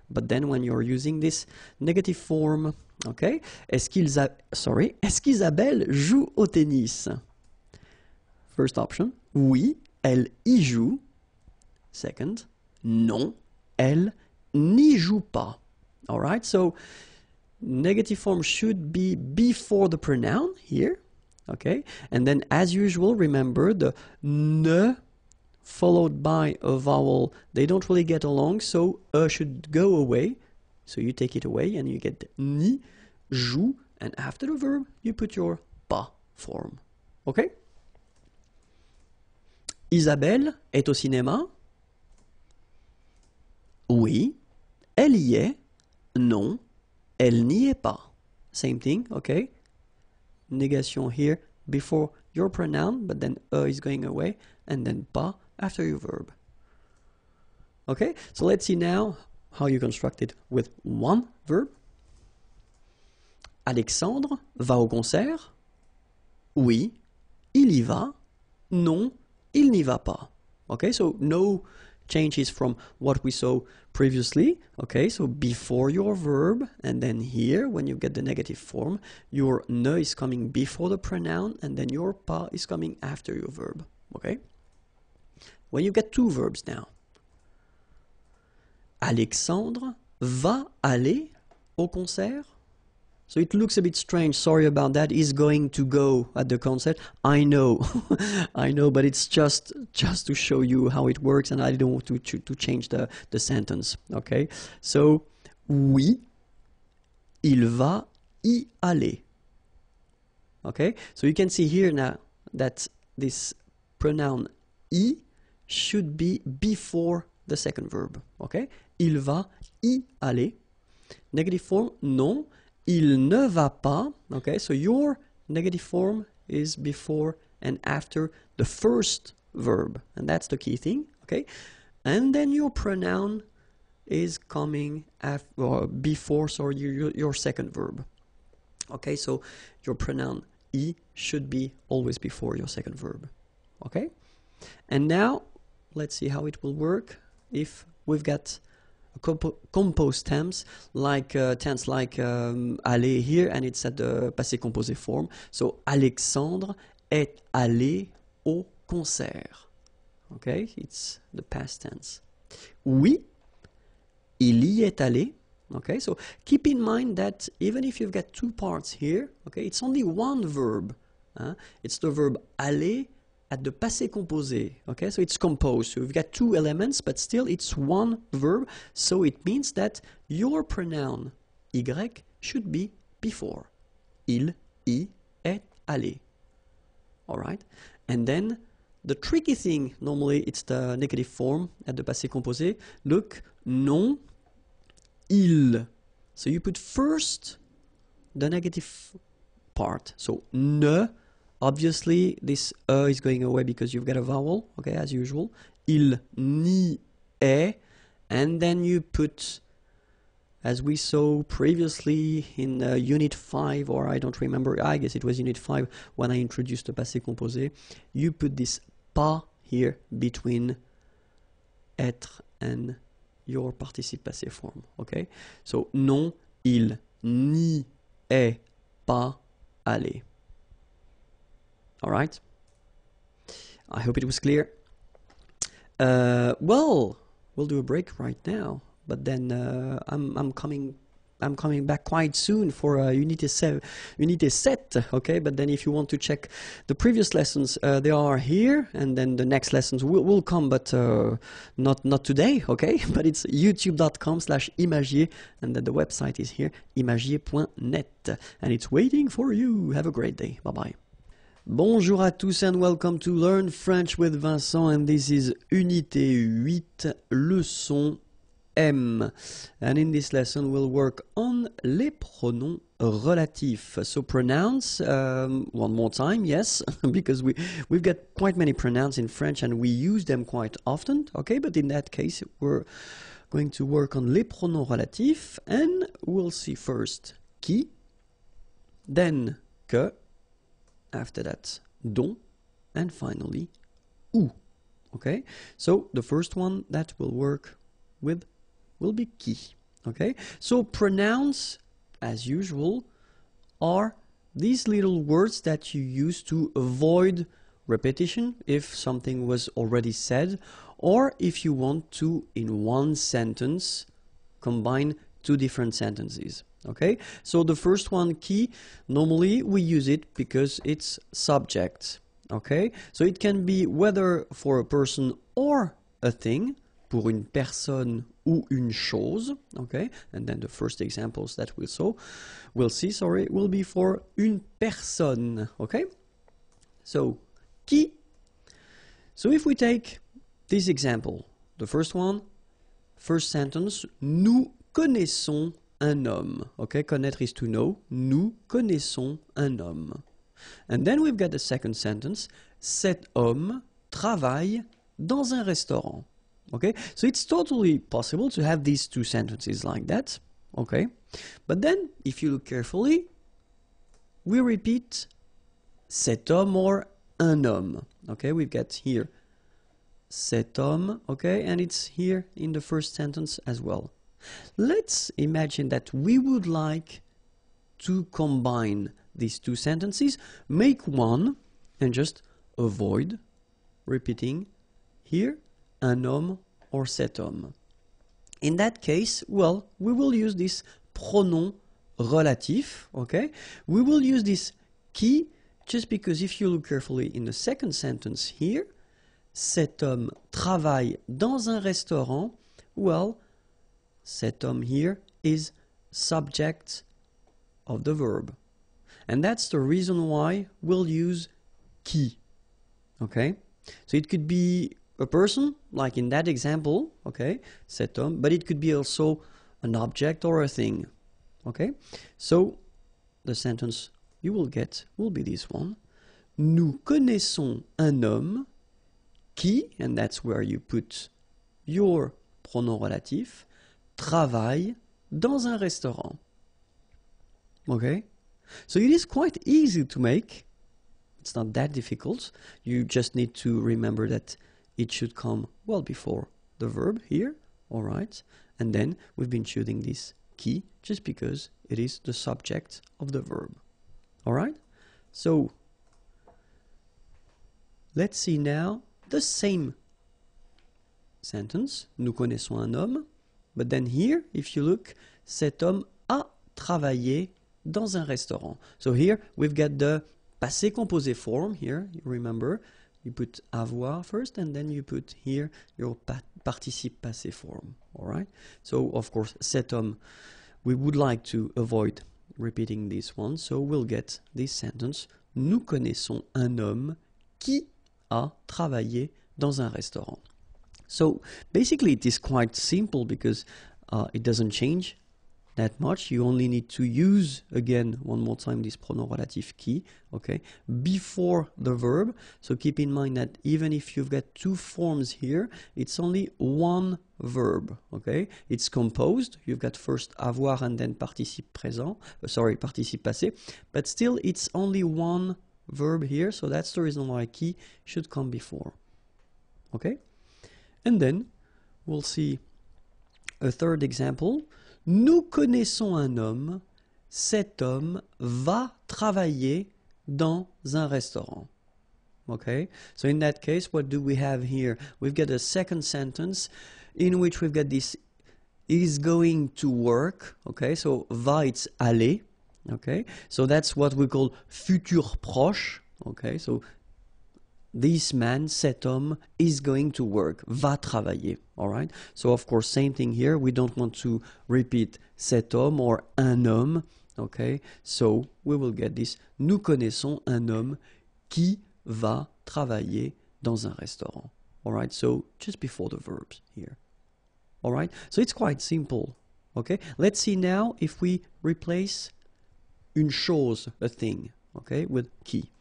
but then when you're using this negative form. Okay, est-ce qu'Isabelle joue au tennis? First option, oui, elle y joue. Second, non, elle n'y joue pas. All right, so negative form should be before the pronoun here. Okay, and then as usual, remember the ne followed by a vowel, they don't really get along, so should go away. So you take it away and you get ni, joue, and after the verb, you put your pas form. Okay? Isabelle est au cinéma? Oui. Elle y est? Non. Elle n'y est pas. Same thing, okay? Negation here before your pronoun, but then is going away, and then pas after your verb. Okay? So let's see now how you construct it with one verb. Alexandre va au concert? Oui, il y va. Non, il n'y va pas. Okay, so no changes from what we saw previously. Okay, so before your verb, and then here, when you get the negative form, your ne is coming before the pronoun, and then your pas is coming after your verb. Okay? When you get two verbs now. Alexandre va aller au concert? So it looks a bit strange, sorry about that. He's going to go at the concert. I know, I know, but it's just to show you how it works, and I don't want to change the sentence, okay? So, oui, il va y aller. Okay, so you can see here now that this pronoun y should be before the second verb, okay? Il va y aller. Negative form, non. Il ne va pas. Okay, so your negative form is before and after the first verb, and that's the key thing. Okay, and then your pronoun is coming before, sorry, your second verb. Okay, so your pronoun y should be always before your second verb. Okay, and now let's see how it will work if we've got composed tense like aller here, and it's at the passé composé form. So Alexandre est allé au concert. Okay, it's the past tense. Oui, il y est allé. Okay, so keep in mind that even if you've got two parts here, okay, it's only one verb. It's the verb aller at the passé composé. Okay, so it's composed. So we've got two elements, but still it's one verb. So it means that your pronoun y should be before. Il y est allé. All right, and then the tricky thing, normally it's the negative form at the passé composé. Look, non, il. So you put first the negative part. So ne. Obviously, this is going away because you've got a vowel, okay, as usual. Il n'y est, and then you put, as we saw previously in Unit 5, or I don't remember, I guess it was Unit 5 when I introduced the passé composé, you put this pas here between être and your participe passé form, okay? So, non, il n'y est pas allé. All right. I hope it was clear. Well, we'll do a break right now, but then I'm coming back quite soon for Unité 7. Okay, but then if you want to check the previous lessons, they are here, and then the next lessons will come, but not today. Okay, but it's youtube.com/imagier, and then the website is here, imagier.net, and it's waiting for you. Have a great day. Bye bye. Bonjour à tous and welcome to Learn French with Vincent, and this is Unité 8, leçon M. And in this lesson we'll work on les pronoms relatif. So pronouns, one more time, yes, because we've got quite many pronouns in French and we use them quite often, okay? But in that case, we're going to work on les pronoms relatifs, and we'll see first qui, then que, after that dont, and finally où, okay? So the first one that we'll work with will be qui, okay? So pronouns, as usual, are these little words that you use to avoid repetition if something was already said, or if you want to, in one sentence, combine two different sentences. Okay, so the first one, qui, normally we use it because it's subject. Okay, so it can be whether for a person or a thing, pour une personne ou une chose, okay, and then the first examples that we'll see, will be for une personne, okay. So qui. So if we take this example, the first one, first sentence, nous connaissons un homme, okay, connaître is to know, nous connaissons un homme. And then we've got the second sentence, cet homme travaille dans un restaurant. Okay, so it's totally possible to have these two sentences like that, okay? But then, if you look carefully, we repeat cet homme or un homme, okay? We've got here cet homme, okay? And it's here in the first sentence as well. Let's imagine that we would like to combine these two sentences, make one, and just avoid repeating here un homme or cet homme. In that case, well, we will use this pronom relatif, okay? We will use this qui, just because if you look carefully in the second sentence here, cet homme travaille dans un restaurant, well, cet homme here is subject of the verb. And that's the reason why we'll use qui, okay? So it could be a person, like in that example, okay, cet homme, but it could be also an object or a thing, okay? So the sentence you will get will be this one. Nous connaissons un homme qui, and that's where you put your pronom relatif, travaille dans un restaurant. Okay? So it is quite easy to make. It's not that difficult. You just need to remember that it should come well before the verb here, all right? And then we've been choosing this qui just because it is the subject of the verb, all right? So let's see now the same sentence. Nous connaissons un homme. But then here, if you look, cet homme a travaillé dans un restaurant. So here we've got the passé composé form here. You remember, you put avoir first, and then you put here your participe passé form. All right. So of course, cet homme, we would like to avoid repeating this one. So we'll get this sentence. Nous connaissons un homme qui a travaillé dans un restaurant. So basically it is quite simple because it doesn't change that much. You only need to use, again, one more time, this pronom relatif qui, okay, before the verb. So keep in mind that even if you've got two forms here, it's only one verb, okay? It's composed. You've got first avoir and then participe présent, participe passé, but still it's only one verb here, so that's the reason why qui should come before, okay? And then we'll see a third example. Nous connaissons un homme. Cet homme va travailler dans un restaurant. Okay? So in that case, what do we have here? We've got a second sentence in which we've got this is going to work. Okay? So va, it's aller. Okay? So that's what we call futur proche. Okay? So this man, cet homme, is going to work, va travailler, all right? So, of course, same thing here. We don't want to repeat cet homme or un homme, okay? So, we will get this. Nous connaissons un homme qui va travailler dans un restaurant, all right? So, just before the verbs here, all right? So, it's quite simple, okay? Let's see now if we replace une chose, a thing, okay, with qui.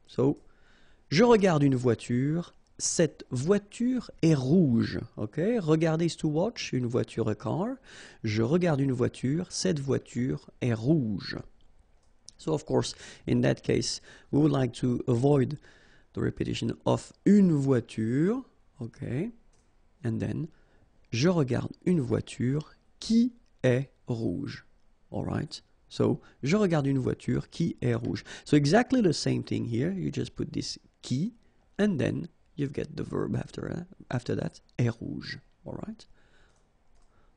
So, je regarde une voiture, cette voiture est rouge, okay? Regarder is to watch, une voiture, a car. Je regarde une voiture, cette voiture est rouge. So, of course, in that case, we would like to avoid the repetition of une voiture, okay? And then, je regarde une voiture qui est rouge, all right? So, je regarde une voiture qui est rouge. So, exactly the same thing here. You just put this qui, and then you get the verb after that, est rouge, all right?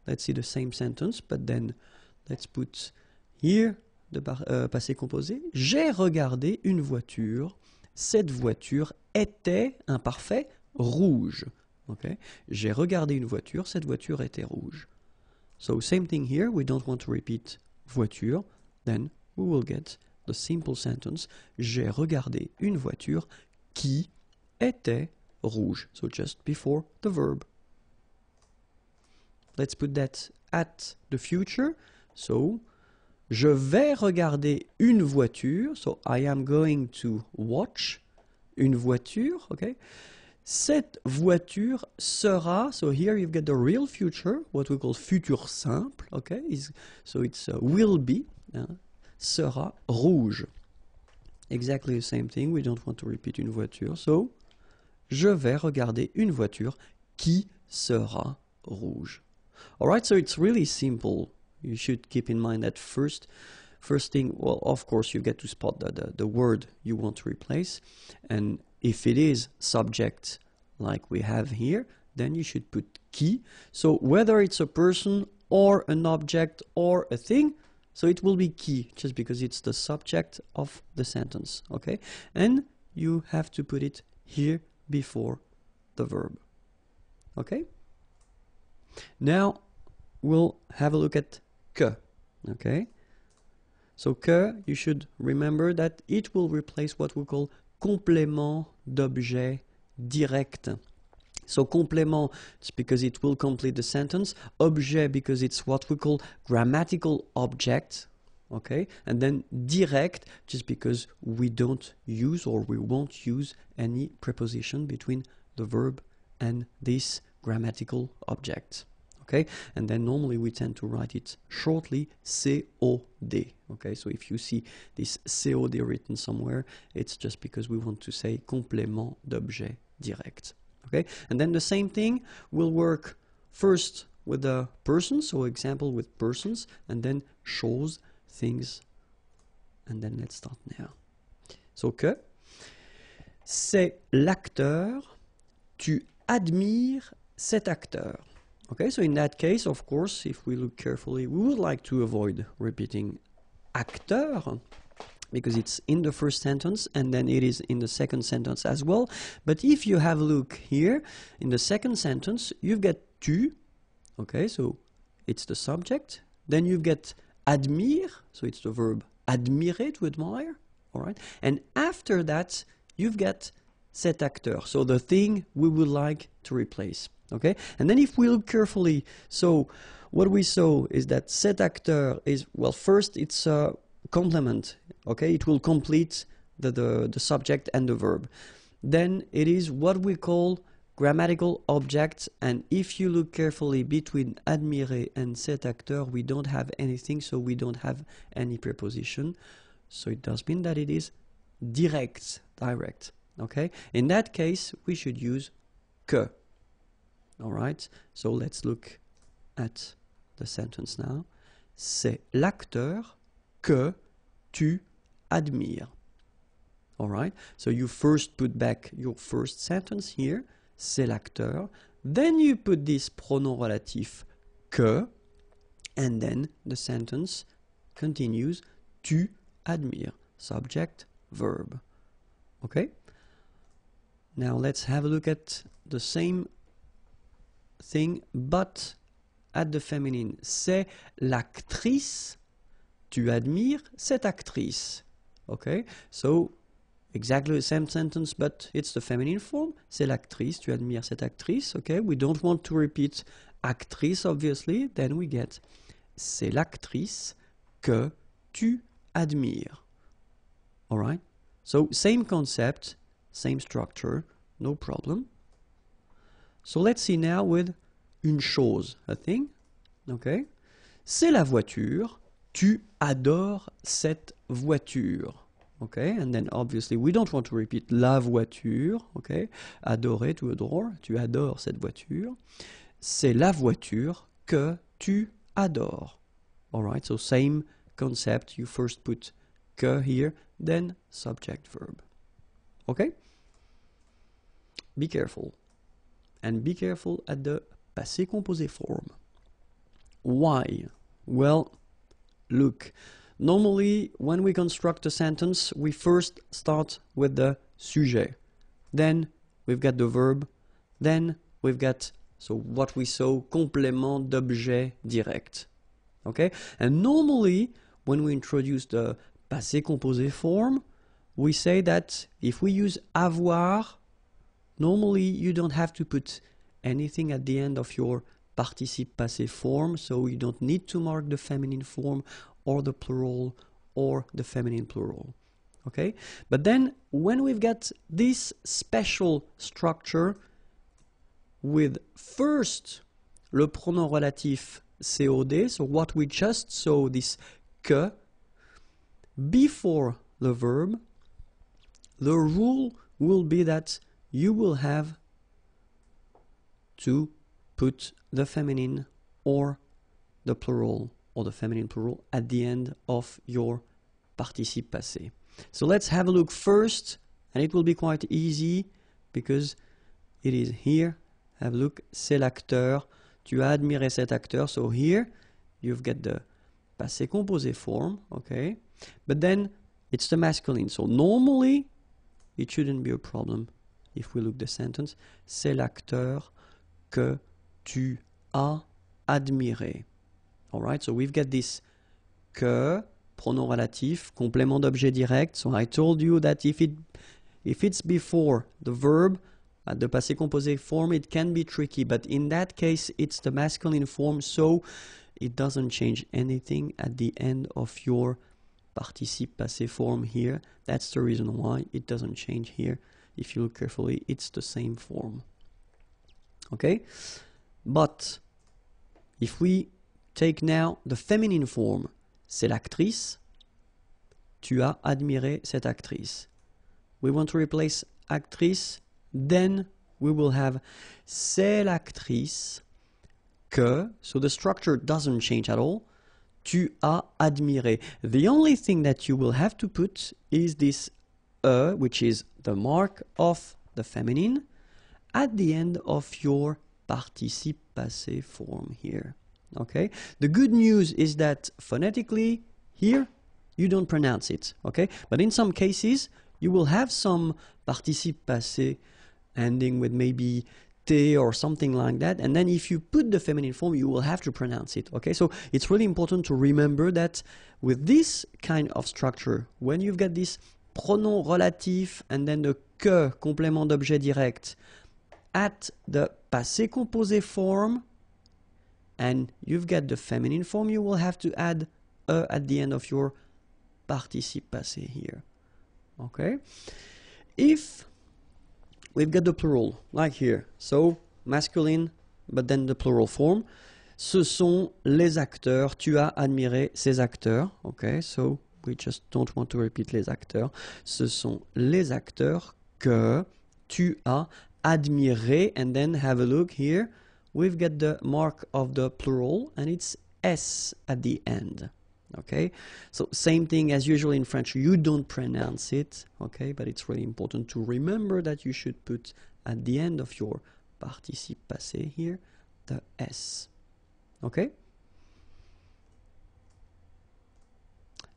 Let's see the same sentence, but then let's put here the passé composé. J'ai regardé une voiture. Cette voiture était, imparfait, rouge. Okay? J'ai regardé une voiture. Cette voiture était rouge. So same thing here. We don't want to repeat voiture. Then we will get the simple sentence. J'ai regardé une voiture qui était rouge. So just before the verb. Let's put that at the future. So je vais regarder une voiture. So I am going to watch une voiture. Okay. Cette voiture sera. So here you've got the real future, what we call futur simple. Okay. So it's will be. Sera rouge. Exactly the same thing. We don't want to repeat une voiture. So je vais regarder une voiture qui sera rouge. All right. So it's really simple. You should keep in mind that first thing, well, of course, you get to spot the word you want to replace. And if it is subject, like we have here, then you should put qui. So whether it's a person or an object or a thing, so it will be qui, just because it's the subject of the sentence, okay? And you have to put it here before the verb, okay? Now, we'll have a look at que, okay? So que, you should remember that it will replace what we call complément d'objet direct. So complément, it's because it will complete the sentence. Objet, because it's what we call grammatical object, okay? And then direct, just because we don't use or we won't use any preposition between the verb and this grammatical object. Okay, and then normally we tend to write it shortly, COD. Okay, so if you see this COD written somewhere, it's just because we want to say complément d'objet direct. Okay, and then the same thing will work first with the person, so example with persons, and then choses, things, and then let's start now. So que, c'est l'acteur, tu admires cet acteur. Okay, so in that case, of course, if we look carefully, we would like to avoid repeating acteur, because it's in the first sentence and then it is in the second sentence as well. But if you have a look here, in the second sentence, you've got tu, okay, so it's the subject. Then you've got admire, so it's the verb admirer, to admire, all right? And after that, you've got cet acteur, so the thing we would like to replace. Okay, and then if we look carefully, so what we saw is that cet acteur is, well, first it's a complement, okay, it will complete the subject and the verb. Then it is what we call grammatical object, and if you look carefully between admirer and cet acteur, we don't have anything, so we don't have any preposition, so it does mean that it is direct, okay? In that case, we should use que. All right, so let's look at the sentence now. C'est l'acteur que tu admires. All right, so you first put back your first sentence here, c'est l'acteur. Then you put this pronom relatif que, and then the sentence continues, tu admires, subject, verb. Okay, now let's have a look at the same thing, but at the feminine. C'est l'actrice, tu admires cette actrice. Okay, so exactly the same sentence, but it's the feminine form. C'est l'actrice, tu admires cette actrice. Okay, we don't want to repeat actrice, obviously. Then we get c'est l'actrice que tu admires. All right? So same concept, same structure, no problem. So let's see now with une chose, a thing. Okay? C'est la voiture. Tu adores cette voiture. Okay? And then obviously we don't want to repeat la voiture. Okay? Adorer, to adore. Tu adores cette voiture. C'est la voiture que tu adores. All right? So same concept. You first put que here, then subject verb. Okay? Be careful. And be careful at the passé composé form. Why? Well, look, normally when we construct a sentence, we first start with the sujet. Then we've got the verb. Then we've got, so what we saw, complément d'objet direct. Okay? And normally, when we introduce the passé composé form, we say that if we use avoir, normally you don't have to put anything at the end of your participe passé form, so you don't need to mark the feminine form or the plural or the feminine plural. Okay? But then when we've got this special structure with first le pronom relatif COD, so what we just saw, this que, before the verb, the rule will be that you will have to put the feminine or the plural or the feminine plural at the end of your participe passé. So let's have a look first, and it will be quite easy because it is here. Have a look, c'est l'acteur. Tu as admiré cet acteur. So here you've got the passé composé form, okay? But then it's the masculine. So normally it shouldn't be a problem if we look the sentence. C'est l'acteur que tu as admiré. Alright, so we've got this que, pronom relatif, complément d'objet direct. So I told you that if it's before the verb, at the passé composé form, it can be tricky, but in that case it's the masculine form, so it doesn't change anything at the end of your participe passé form here. That's the reason why it doesn't change here. If you look carefully, it's the same form. Okay? But if we take now the feminine form, c'est l'actrice. Tu as admiré cette actrice. We want to replace actrice, then we will have c'est l'actrice que, so the structure doesn't change at all. Tu as admiré. The only thing that you will have to put is this which is the mark of the feminine, at the end of your participe passé form here. Okay? The good news is that phonetically here you don't pronounce it. Okay? But in some cases you will have some participe passé ending with maybe T or something like that, and then if you put the feminine form you will have to pronounce it. Okay? So it's really important to remember that with this kind of structure, when you've got this pronom relatif and then the que, complément d'objet direct, at the passé composé form, and you've got the feminine form, you will have to add at the end of your participe passé here. Okay? If we've got the plural, like here, so masculine, but then the plural form, ce sont les acteurs, tu as admiré ces acteurs. Okay, so we just don't want to repeat les acteurs. Ce sont les acteurs que tu as admiré, and then have a look here. We've got the mark of the plural, and it's S at the end. Okay, so same thing as usual in French, you don't pronounce it, okay, but it's really important to remember that you should put at the end of your participe passé here the S. Okay?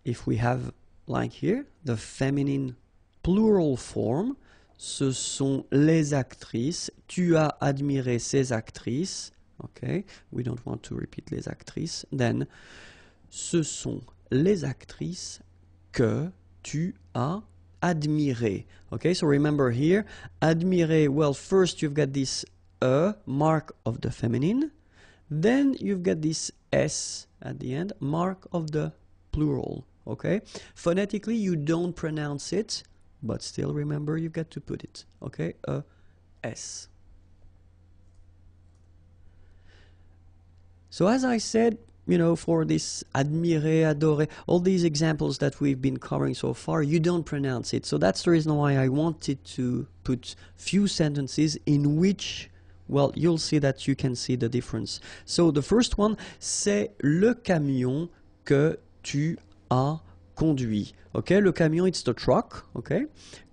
If we have, like here, the feminine plural form, ce sont les actrices, tu as admiré ces actrices, okay, we don't want to repeat les actrices, then ce sont les actrices que tu as admiré. Okay, so remember here, admirer, well, first you've got this mark of the feminine, then you've got this S at the end, mark of the plural. okay? Phonetically, you don't pronounce it, but still remember you've got to put it, okay? S. So as I said, you know, for this admirer, adorer, all these examples that we've been covering so far, you don't pronounce it. So that's the reason why I wanted to put few sentences in which, well, you'll see that you can see the difference. So the first one, c'est le camion que tu as conduit. Okay, le camion, it's the truck, okay?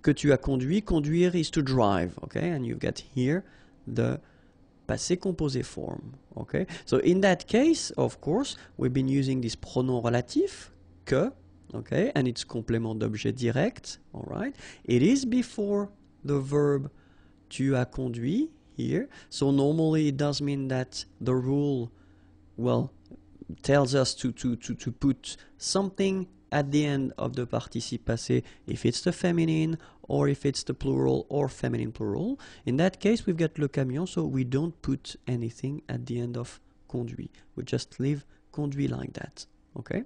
Que tu as conduit, conduire is to drive, okay? And you get here the passé composé form, okay? So in that case, of course, we've been using this pronom relatif, que, okay? And it's complément d'objet direct, all right? It is before the verb tu as conduit here. So normally it does mean that the rule, well, tells us to put something at the end of the participe passé if it's the feminine or if it's the plural or feminine plural. In that case, we've got le camion, so we don't put anything at the end of conduit. We just leave conduit like that, okay?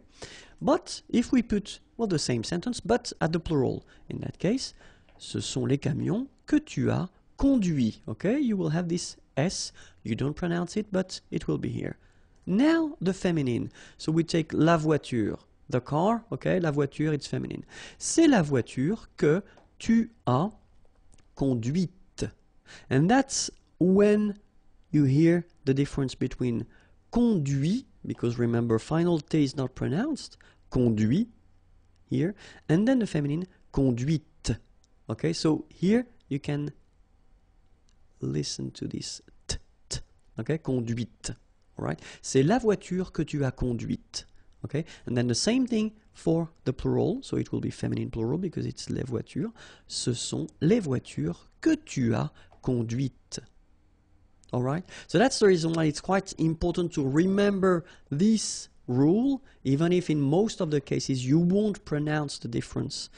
But if we put, well, the same sentence, but at the plural, in that case, ce sont les camions que tu as conduits, okay? You will have this S, you don't pronounce it, but it will be here. Now, the feminine. So we take la voiture, the car, okay? La voiture, it's feminine. C'est la voiture que tu as conduite. And that's when you hear the difference between conduit, because remember, final T is not pronounced, conduit, here, and then the feminine, conduite. Okay, so here you can listen to this t, t, okay, conduite. All right, c'est la voiture que tu as conduite. Okay, and then the same thing for the plural, so it will be feminine plural because it's les voitures. Ce sont les voitures que tu as conduites. All right, so that's the reason why it's quite important to remember this rule, even if in most of the cases you won't pronounce the difference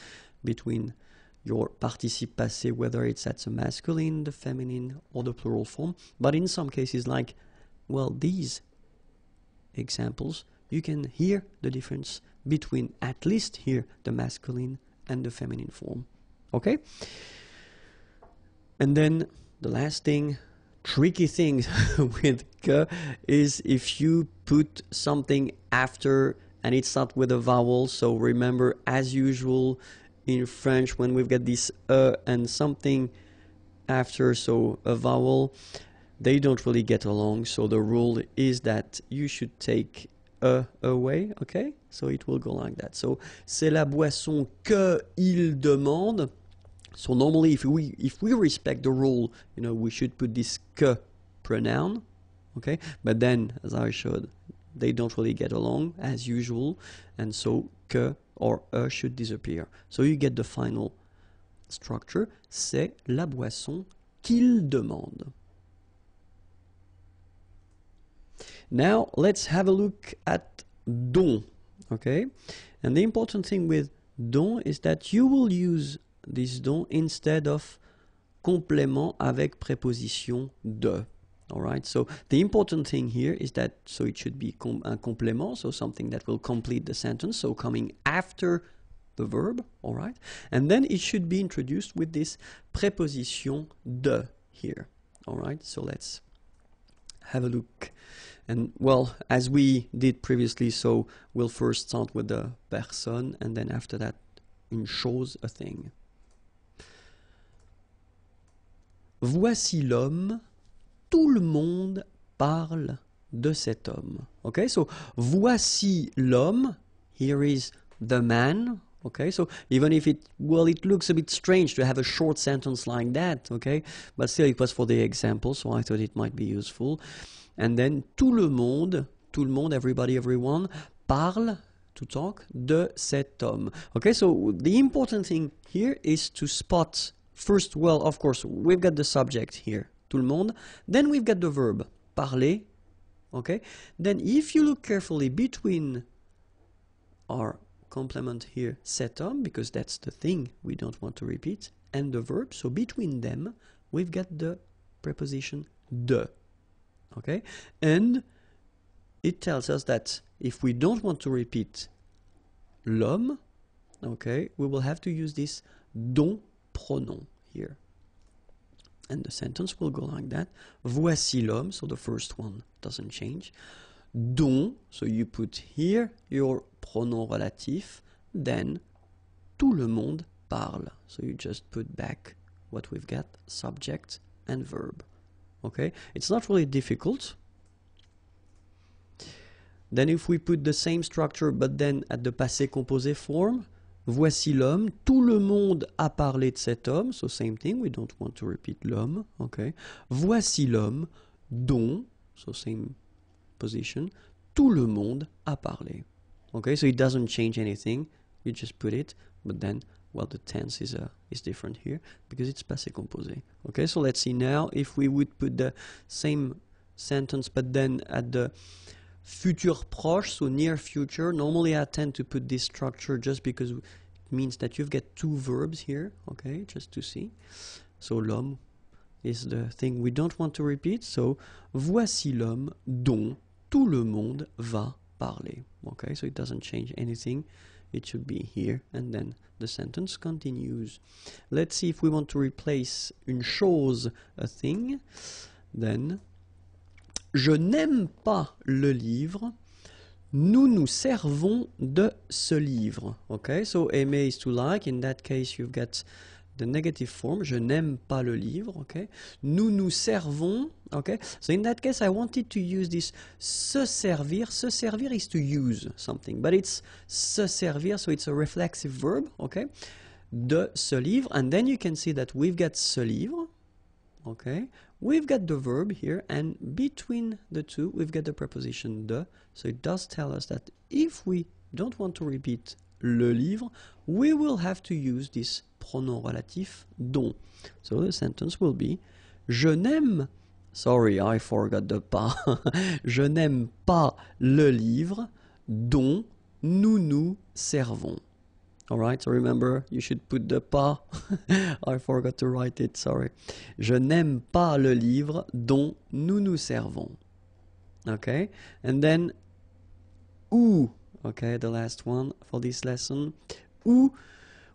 between your participe passé, whether it's at the masculine, the feminine, or the plural form. But in some cases, like, well, these examples, you can hear the difference between, at least here, the masculine and the feminine form. Okay? And then the last thing, tricky thing with que is if you put something after and it's not with a vowel. So remember, as usual in French, when we've got this and something after, so a vowel, they don't really get along. So the rule is that you should take away, okay? So it will go like that. So c'est la boisson que il demande. So normally if we respect the rule, you know, we should put this que pronoun, okay? But then, as I showed, they don't really get along as usual, and so que or should disappear. So you get the final structure, c'est la boisson qu'il demande. Now let's have a look at dont, okay? And the important thing with dont is that you will use this dont instead of complément avec préposition de. All right, so the important thing here is that, so it should be un complément, so something that will complete the sentence, so coming after the verb, all right? And then it should be introduced with this préposition de here, all right? So let's have a look. And well, as we did previously, so we'll first start with the personne, and then after that, une chose, a thing. Voici l'homme, tout le monde parle de cet homme. Okay, so voici l'homme, here is the man. Okay, so even if it looks a bit strange to have a short sentence like that, okay, but still it was for the example, so I thought it might be useful. And then tout le monde, everybody, everyone, parle, to talk, de cet homme. Okay, so the important thing here is to spot first, well, of course, we've got the subject here, tout le monde, then we've got the verb, parler, okay? Then if you look carefully between our complement here, cet homme, because that's the thing we don't want to repeat, and the verb, so between them, we've got the preposition de. Okay, and it tells us that if we don't want to repeat l'homme, okay, we will have to use this dont pronom here. And the sentence will go like that. Voici l'homme, so the first one doesn't change. Dont, so you put here your pronom relatif, then tout le monde parle. So you just put back what we've got, subject and verb. Okay, it's not really difficult. Then if we put the same structure but then at the passé composé form, voici l'homme, tout le monde a parlé de cet homme, so same thing, we don't want to repeat l'homme, okay. Voici l'homme dont, so same position, tout le monde a parlé. Okay, so it doesn't change anything, you just put it, but then, well, the tense is different here because it's passé composé. Okay, so let's see now if we would put the same sentence but then at the futur proche, so near future. Normally I tend to put this structure just because it means that you've got two verbs here, okay, just to see. So l'homme is the thing we don't want to repeat, so voici l'homme dont tout le monde va parler. Okay, so it doesn't change anything. It should be here, and then the sentence continues. Let's see if we want to replace une chose, a thing. Then, je n'aime pas le livre. Nous nous servons de ce livre. Okay, so aimer is to like. In that case, you've got the negative form. Je n'aime pas le livre. Okay, nous nous servons. Okay, so in that case, I wanted to use this se servir. Se servir is to use something, but it's se servir, so it's a reflexive verb. Okay, de ce livre, and then you can see that we've got ce livre. Okay, we've got the verb here, and between the two, we've got the preposition de. So it does tell us that if we don't want to repeat le livre, we will have to use this pronom relatif dont. So the sentence will be je n'aime, sorry, I forgot the pas. Je n'aime pas le livre dont nous nous servons. Alright, so remember, you should put the pas. I forgot to write it, sorry. Je n'aime pas le livre dont nous nous servons. Okay, and then où, okay, the last one for this lesson. Où,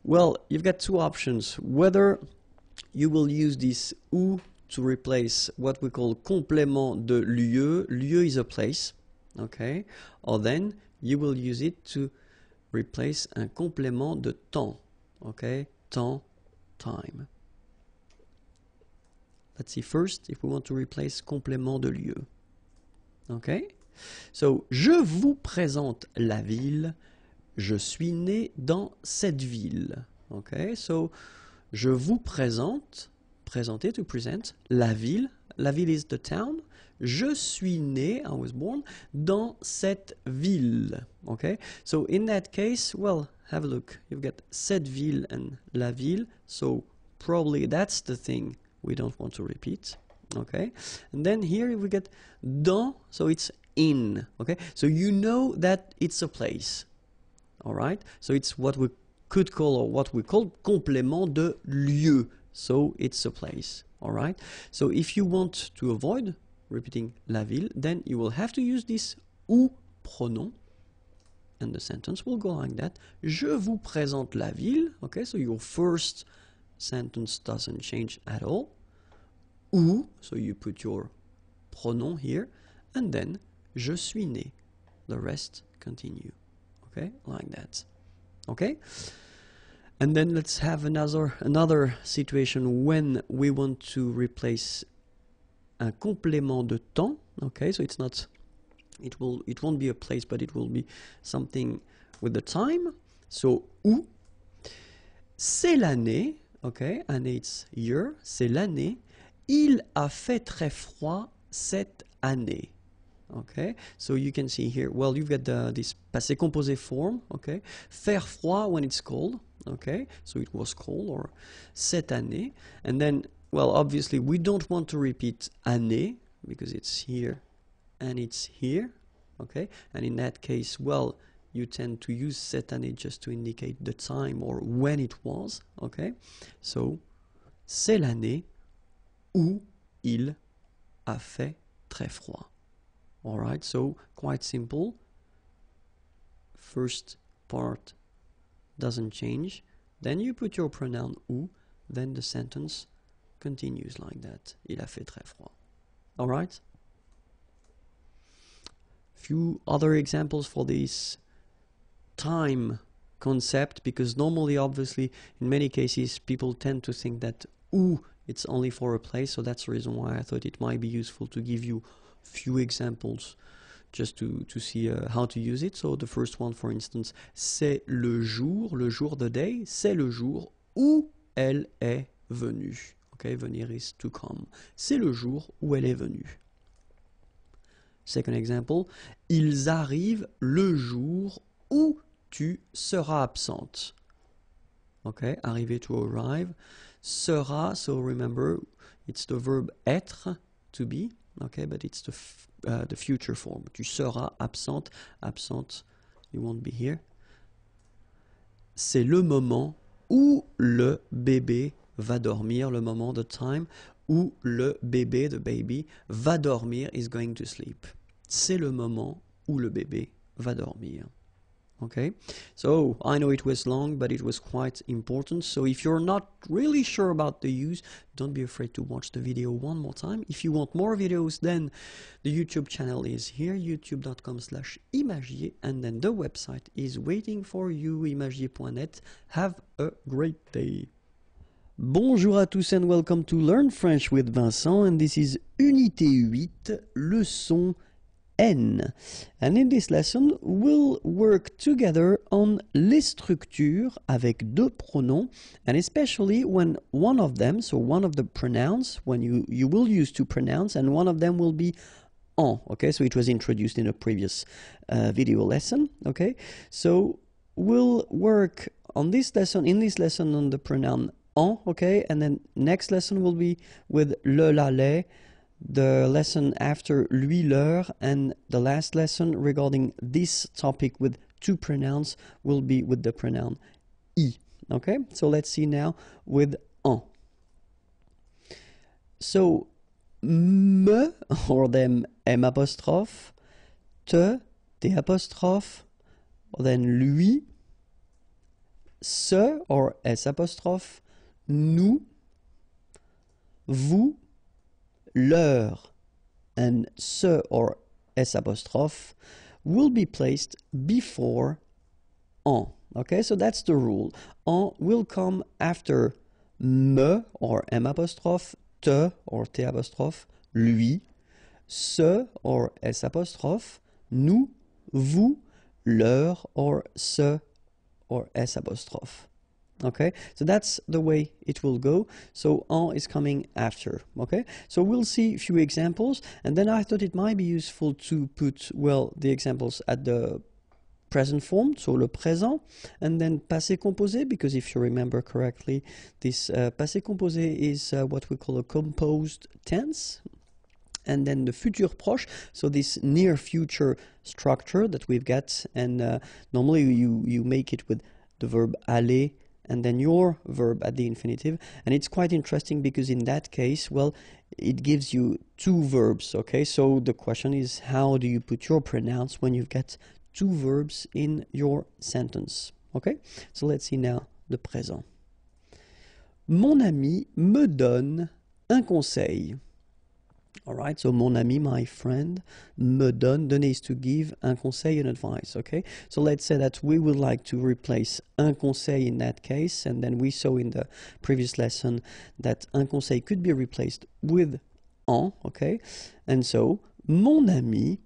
well, you've got two options. Whether you will use this où to replace what we call complément de lieu. Lieu is a place, okay, or then you will use it to replace un complément de temps, okay, temps, time. Let's see first if we want to replace complément de lieu. Okay, so je vous présente la ville, je suis né dans cette ville. Okay, so je vous présente, présenter, to present, la ville is the town, je suis né, I was born, dans cette ville. Okay, so in that case, well, have a look, you've got cette ville and la ville, so probably that's the thing we don't want to repeat. Okay, and then here we get dans, so it's in. Okay, so you know that it's a place. All right, so it's what we could call, or what we call complément de lieu, so it's a place. All right, so if you want to avoid repeating la ville, then you will have to use this où pronom, and the sentence will go like that. Je vous présente la ville. Okay, so your first sentence doesn't change at all. Où, so you put your pronom here, and then je suis né. The rest continue. Okay, like that. Okay, and then let's have another situation when we want to replace un complément de temps. Okay, so it's not, it won't be a place, but it will be something with the time. So où, c'est l'année. Okay, année it's year. C'est l'année. Il a fait très froid cette année. Okay, so you can see here, well, you've got this passé composé form, okay, faire froid when it's cold, okay, so it was cold, or cette année, and then, well, obviously we don't want to repeat année, because it's here and it's here, okay, and in that case, well, you tend to use cette année just to indicate the time or when it was, okay, so c'est l'année où il a fait très froid. Alright, so quite simple. First part doesn't change, then you put your pronoun ou, then the sentence continues like that. Il a fait très froid. Alright? Few other examples for this time concept, because normally, obviously, in many cases, people tend to think that ou, it's only for a place, so that's the reason why I thought it might be useful to give you few examples just to see how to use it. So the first one, for instance, c'est le jour the day, c'est le jour où elle est venue. Okay, venir is to come. C'est le jour où elle est venue. Second example, ils arrivent le jour où tu seras absente. Okay, arriver, to arrive. Sera, so remember, it's the verb être, to be. Okay, but it's the future form. Tu seras absente. Absente, you won't be here. C'est le moment où le bébé va dormir. Le moment, the time, où le bébé, the baby, va dormir, is going to sleep. C'est le moment où le bébé va dormir. Okay, so I know it was long, but it was quite important. So if you're not really sure about the use, don't be afraid to watch the video one more time. If you want more videos, then the YouTube channel is here, youtube.com/imagier, and then the website is waiting for you, imagier.net. Have a great day. Bonjour à tous and welcome to Learn French with Vincent, and this is Unité 8, leçon N. And in this lesson, we'll work together on les structures avec deux pronoms, and especially when one of them, so one of the pronouns, when you will use to pronounce, and one of them will be en. Okay, so it was introduced in a previous video lesson. Okay, so we'll work on this lesson, on the pronoun en. Okay, and then next lesson will be with le, la, les. The lesson after lui, leur, and the last lesson regarding this topic with two pronouns will be with the pronoun I. Okay, so let's see now with en. So, me, or then M apostrophe, te, T apostrophe, or then lui, ce, or S apostrophe, nous, vous, leur, and ce, or S apostrophe, will be placed before en. Okay, so that's the rule. En will come after me, or M apostrophe, te, or T apostrophe, lui, ce, or S apostrophe, nous, vous, leur, or ce, or S apostrophe. Okay, so that's the way it will go. So en is coming after. Okay, so we'll see a few examples, and then I thought it might be useful to put, well, the examples at the present form, so le présent, and then passé composé, because if you remember correctly, this passé composé is what we call a composed tense. And then the futur proche, so this near future structure that we've got, and normally you make it with the verb aller, and then your verb at the infinitive. And it's quite interesting because in that case, well, it gives you two verbs, okay? So the question is, how do you put your pronouns when you've got two verbs in your sentence, okay? So let's see now the présent. Mon ami me donne un conseil. All right, so mon ami, my friend, me donne, donner is to give, un conseil, an advice, okay? So let's say that we would like to replace un conseil in that case, and then we saw in the previous lesson that un conseil could be replaced with en, okay? And so, mon ami,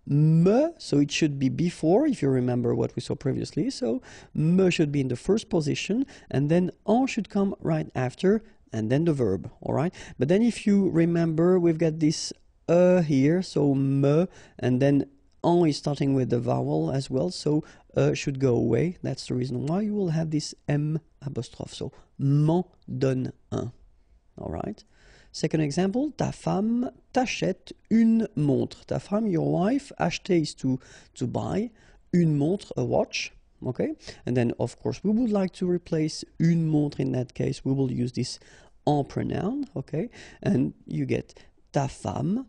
me, so it should be before, if you remember what we saw previously, so me should be in the first position, and then en should come right after, and then the verb, all right? But then if you remember, we've got this here, so me, and then en is starting with the vowel as well, so should go away. That's the reason why you will have this M apostrophe, so m'en donne un, all right? Second example, ta femme t'achète une montre. Ta femme, your wife, acheter is to buy, une montre, a watch. Okay, and then of course we would like to replace une montre. In that case, we will use this en pronoun. Okay, and you get ta femme.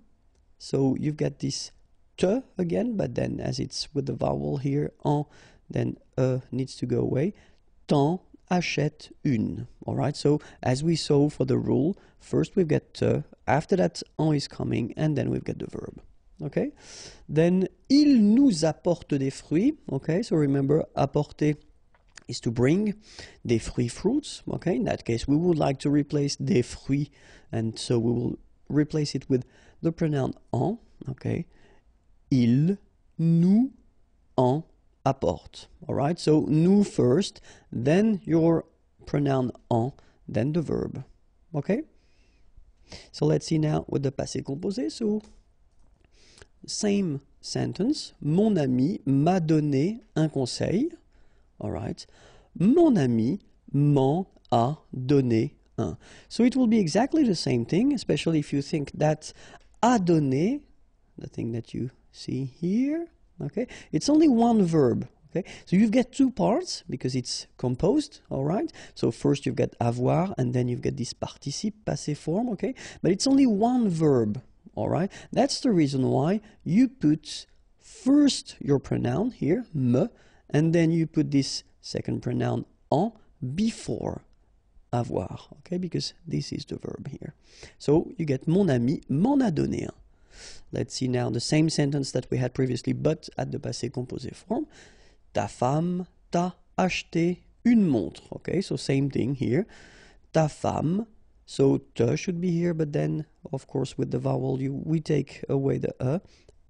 So you've got this te again, but then as it's with the vowel here en, then needs to go away. T'en achètes une. All right, so as we saw for the rule, first we've got after that en is coming, and then we've got the verb. Okay, then il nous apporte des fruits. Okay, so remember, apporter is to bring des fruits. Okay, in that case we would like to replace des fruits, and so we will replace it with the pronoun en. Okay, il nous en apporte. All right, so nous first, then your pronoun en, then the verb. Okay, so let's see now with the passé composé. So same sentence. Mon ami m'a donné un conseil. All right, mon ami m'en a donné un. So it will be exactly the same thing, especially if you think that a donné, the thing that you see here, okay, it's only one verb. Okay, so you've got two parts because it's composed. All right, so first you've got avoir, and then you've got this participe passé form. Okay, but it's only one verb. All right, that's the reason why you put first your pronoun here, me, and then you put this second pronoun en before avoir. Okay, because this is the verb here. So you get mon ami m'en a donné un. Let's see now the same sentence that we had previously, but at the passé composé form. Ta femme t'a acheté une montre. Okay, so same thing here. Ta femme, so te should be here, but then, of course, with the vowel, we take away the e.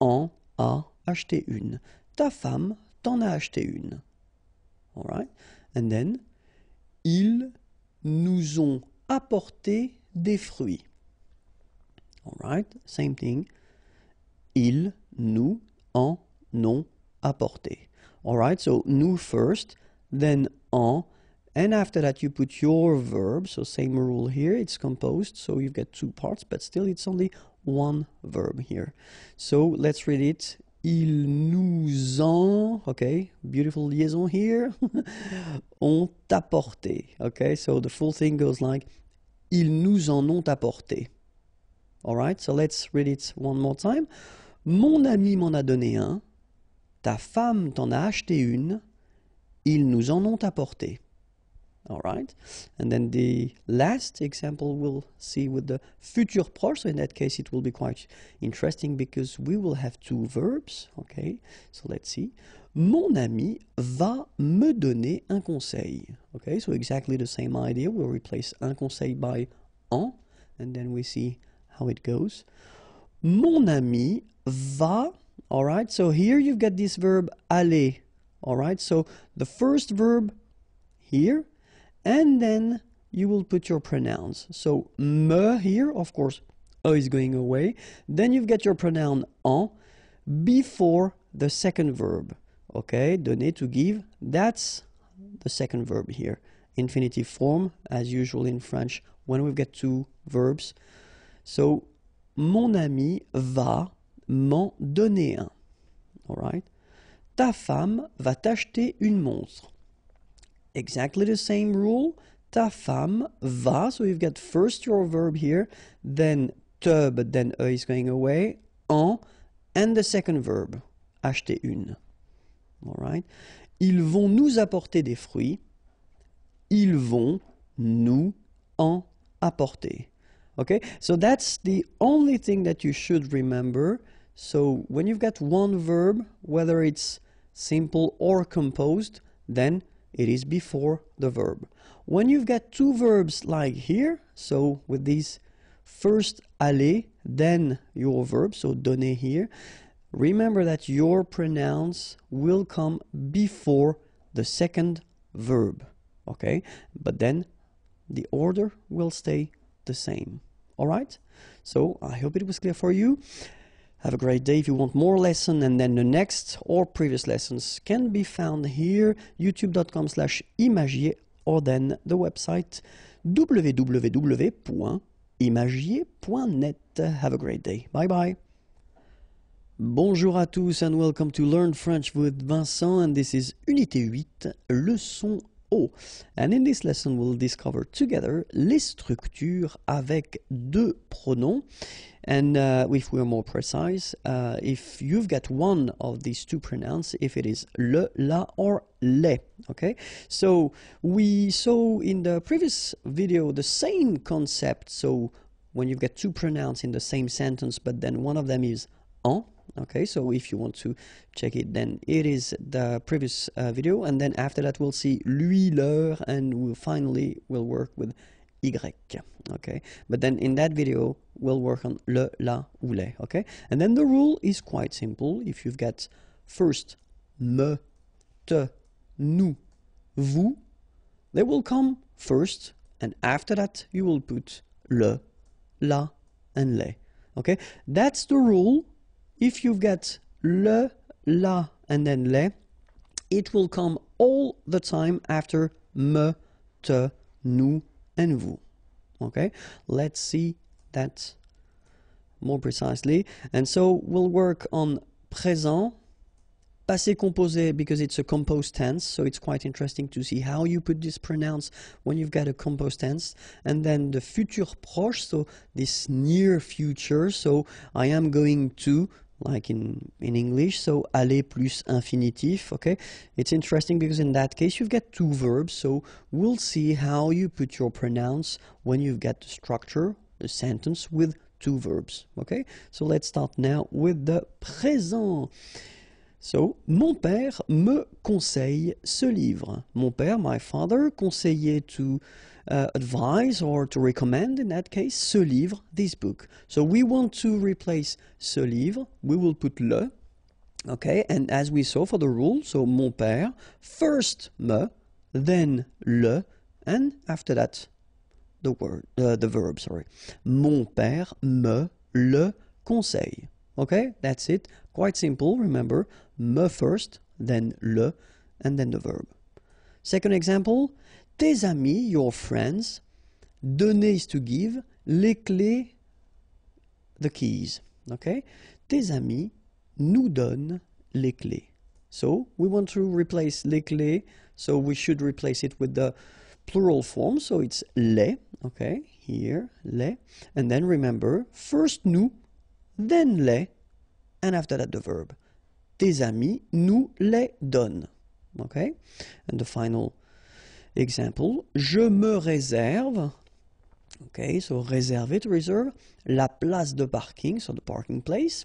En a acheté une. Ta femme t'en a acheté une. All right, and then, ils nous ont apporté des fruits. All right, same thing. Ils nous en ont apporté. All right, so nous first, then en, and after that you put your verb. So same rule here, it's composed, so you've got two parts, but still it's only one verb here. So let's read it. Ils nous ont, okay, beautiful liaison here, ont apporté. Okay, so the full thing goes like, ils nous en ont apporté. All right, so let's read it one more time. Mon ami m'en a donné un. Ta femme t'en a acheté une. Ils nous en ont apporté. All right, and then the last example we'll see with the futur proche. So in that case, it will be quite interesting because we will have two verbs. Okay, so let's see. Mon ami va me donner un conseil. Okay, so exactly the same idea. We'll replace un conseil by en, and then we see how it goes. Mon ami va. All right, so here you've got this verb aller. All right, so the first verb here, and then you will put your pronouns. So me here, of course, e is going away. Then you've got your pronoun en before the second verb. Okay, donner, to give, that's the second verb here. Infinitive form, as usual in French, when we've got two verbs. So, mon ami va m'en donner un. All right. Ta femme va t'acheter une montre. Exactly the same rule. Ta femme va, so you've got first your verb here, then te, but then e is going away, en, and the second verb, acheter une. All right. Ils vont nous apporter des fruits. Ils vont nous en apporter. Okay, so that's the only thing that you should remember. So when you've got one verb, whether it's simple or composed, then it is before the verb. When you've got two verbs like here, so with these first aller, then your verb, so donner here, remember that your pronouns will come before the second verb. Okay, but then the order will stay the same. All right, so I hope it was clear for you. Have a great day. If you want more lesson, and then the next or previous lessons can be found here, youtube.com/imagier, or then the website www.imagier.net. Have a great day. Bye bye. Bonjour à tous and welcome to Learn French with Vincent, and this is Unité 8, leçon O. And in this lesson, we'll discover together les structures avec deux pronoms. And if we're more precise, if you've got one of these two pronouns, if it is le, la, or les, okay? So we saw in the previous video the same concept. So when you've got two pronouns in the same sentence, but then one of them is en, okay? So if you want to check it, then it is the previous video. And then after that, we'll see lui, leur, and we'll work with Y, okay? But then in that video, we'll work on le, la, ou les, okay? And then the rule is quite simple. If you've got first me, te, nous, vous, they will come first, and after that, you will put le, la, and les, okay? That's the rule. If you've got le, la, and then les, it will come all the time after me, te, nous, and vous. Okay, let's see that more precisely. And so we'll work on présent, passé composé, because it's a composed tense, so it's quite interesting to see how you put this pronouns when you've got a composed tense. And then the futur proche, so this near future, so I am going to, like in English, so aller plus infinitif, okay? It's interesting because in that case you've got two verbs, so we'll see how you put your pronouns when you've got the structure, the sentence with two verbs, okay? So let's start now with the présent. So, mon père me conseille ce livre. Mon père, my father, conseillait to advise or to recommend, in that case, ce livre, this book. So we want to replace ce livre. We will put le, okay? And as we saw for the rule, so mon père, first me, then le, and after that, the verb, sorry. Mon père me le conseille. Okay, that's it. Quite simple, remember. Me first, then le, and then the verb. Second example, tes amis, your friends, donner is to give, les clés, the keys. Okay, tes amis nous donnent les clés. So we want to replace les clés, so we should replace it with the plural form, so it's les, okay, here, les, and then remember, first nous, then les, and after that the verb. Tes amis nous les donnent. Okay? And the final example, je me réserve, okay, so réserver, to reserve, la place de parking, so the parking place,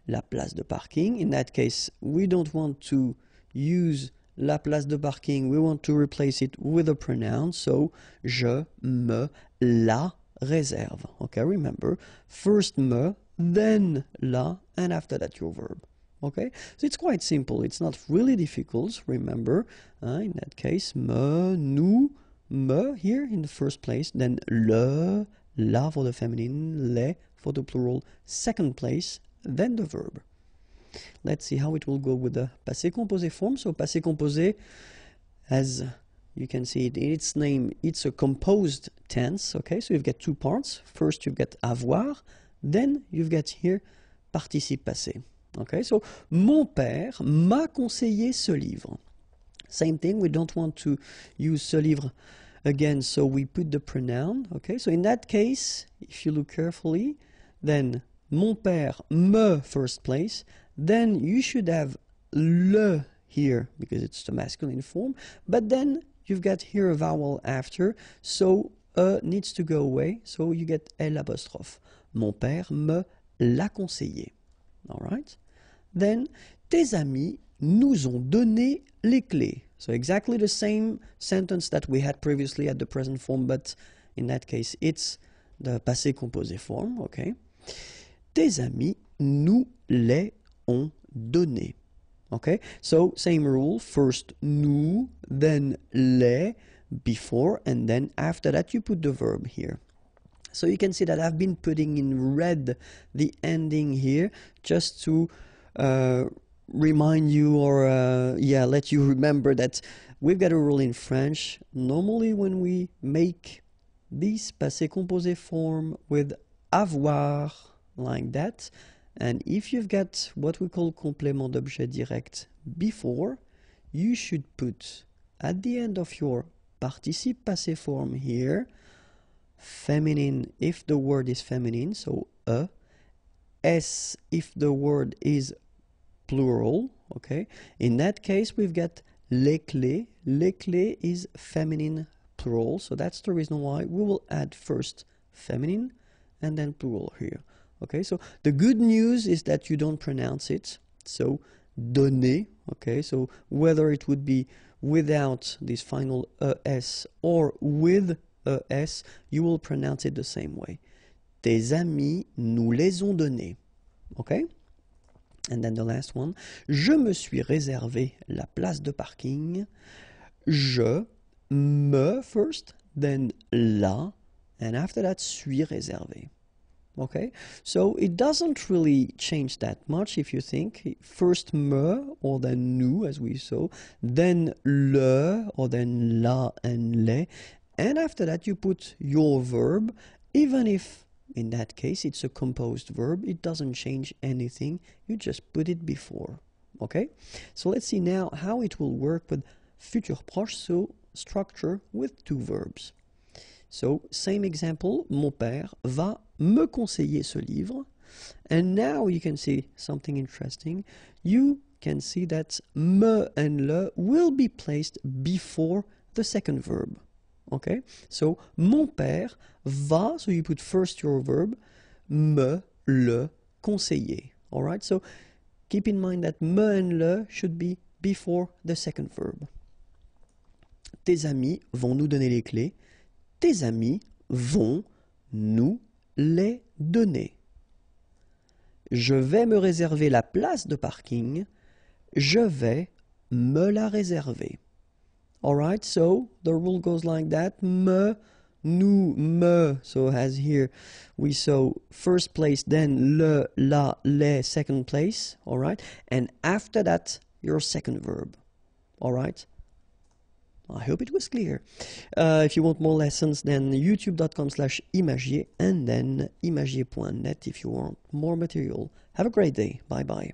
la place de parking. In that case, we don't want to use la place de parking, we want to replace it with a pronoun, so je me la réserve. Okay, remember, first me, then la, and after that your verb. Okay, so it's quite simple, it's not really difficult, remember, in that case, me, nous, me here in the first place, then le, la for the feminine, les for the plural, second place, then the verb. Let's see how it will go with the passé composé form. So passé composé, as you can see it in its name, it's a composed tense, okay, so you've got two parts. First you've got avoir, then you've got here participe passé. Okay, so mon père m'a conseillé ce livre. Same thing, we don't want to use ce livre again, so we put the pronoun. Okay, so in that case, if you look carefully, then mon père me first place, then you should have le here because it's the masculine form, but then you've got here a vowel after, so needs to go away, so you get L apostrophe. Mon père me l'a conseillé. All right? Then, tes amis nous ont donné les clés. So exactly the same sentence that we had previously at the present form, but in that case, it's the passé composé form, okay? Tes amis nous les ont donné. Okay? So, same rule, first nous, then les, before, and then after that you put the verb here. So you can see that I've been putting in red the ending here just to remind you or let you remember that we've got a rule in French. Normally when we make this passé composé form with avoir like that, and if you've got what we call complément d'objet direct before, you should put at the end of your participe passé form here. Feminine if the word is feminine, so e. S if the word is plural, okay? In that case, we've got les clés. Les clés is feminine plural, so that's the reason why we will add first feminine and then plural here. Okay, so the good news is that you don't pronounce it. So donner, okay, so whether it would be without this final es or with es, you will pronounce it the same way. Tes amis nous les ont donnés. Okay? And then the last one. Je me suis réservé la place de parking. Je, me first, then la, and after that, suis réservé. Okay? So it doesn't really change that much if you think. First me, or then nous, as we saw. Then le, or then la and les. And after that, you put your verb, even if in that case it's a composed verb, it doesn't change anything, you just put it before. Okay? So let's see now how it will work with futur proche, so structure with two verbs. So, same example, mon père va me conseiller ce livre. And now you can see something interesting. You can see that me and le will be placed before the second verb. Okay, so mon père va, so you put first your verb, me, le, conseiller. Alright, so keep in mind that me and le should be before the second verb. Tes amis vont nous donner les clés. Tes amis vont nous les donner. Je vais me réserver la place de parking. Je vais me la réserver. Alright, so the rule goes like that. Me, nous, me. So as here we saw first place, then le, la, les, second place. Alright, and after that, your second verb. Alright, I hope it was clear. If you want more lessons, then youtube.com/imagier and then imagier.net if you want more material. Have a great day. Bye bye.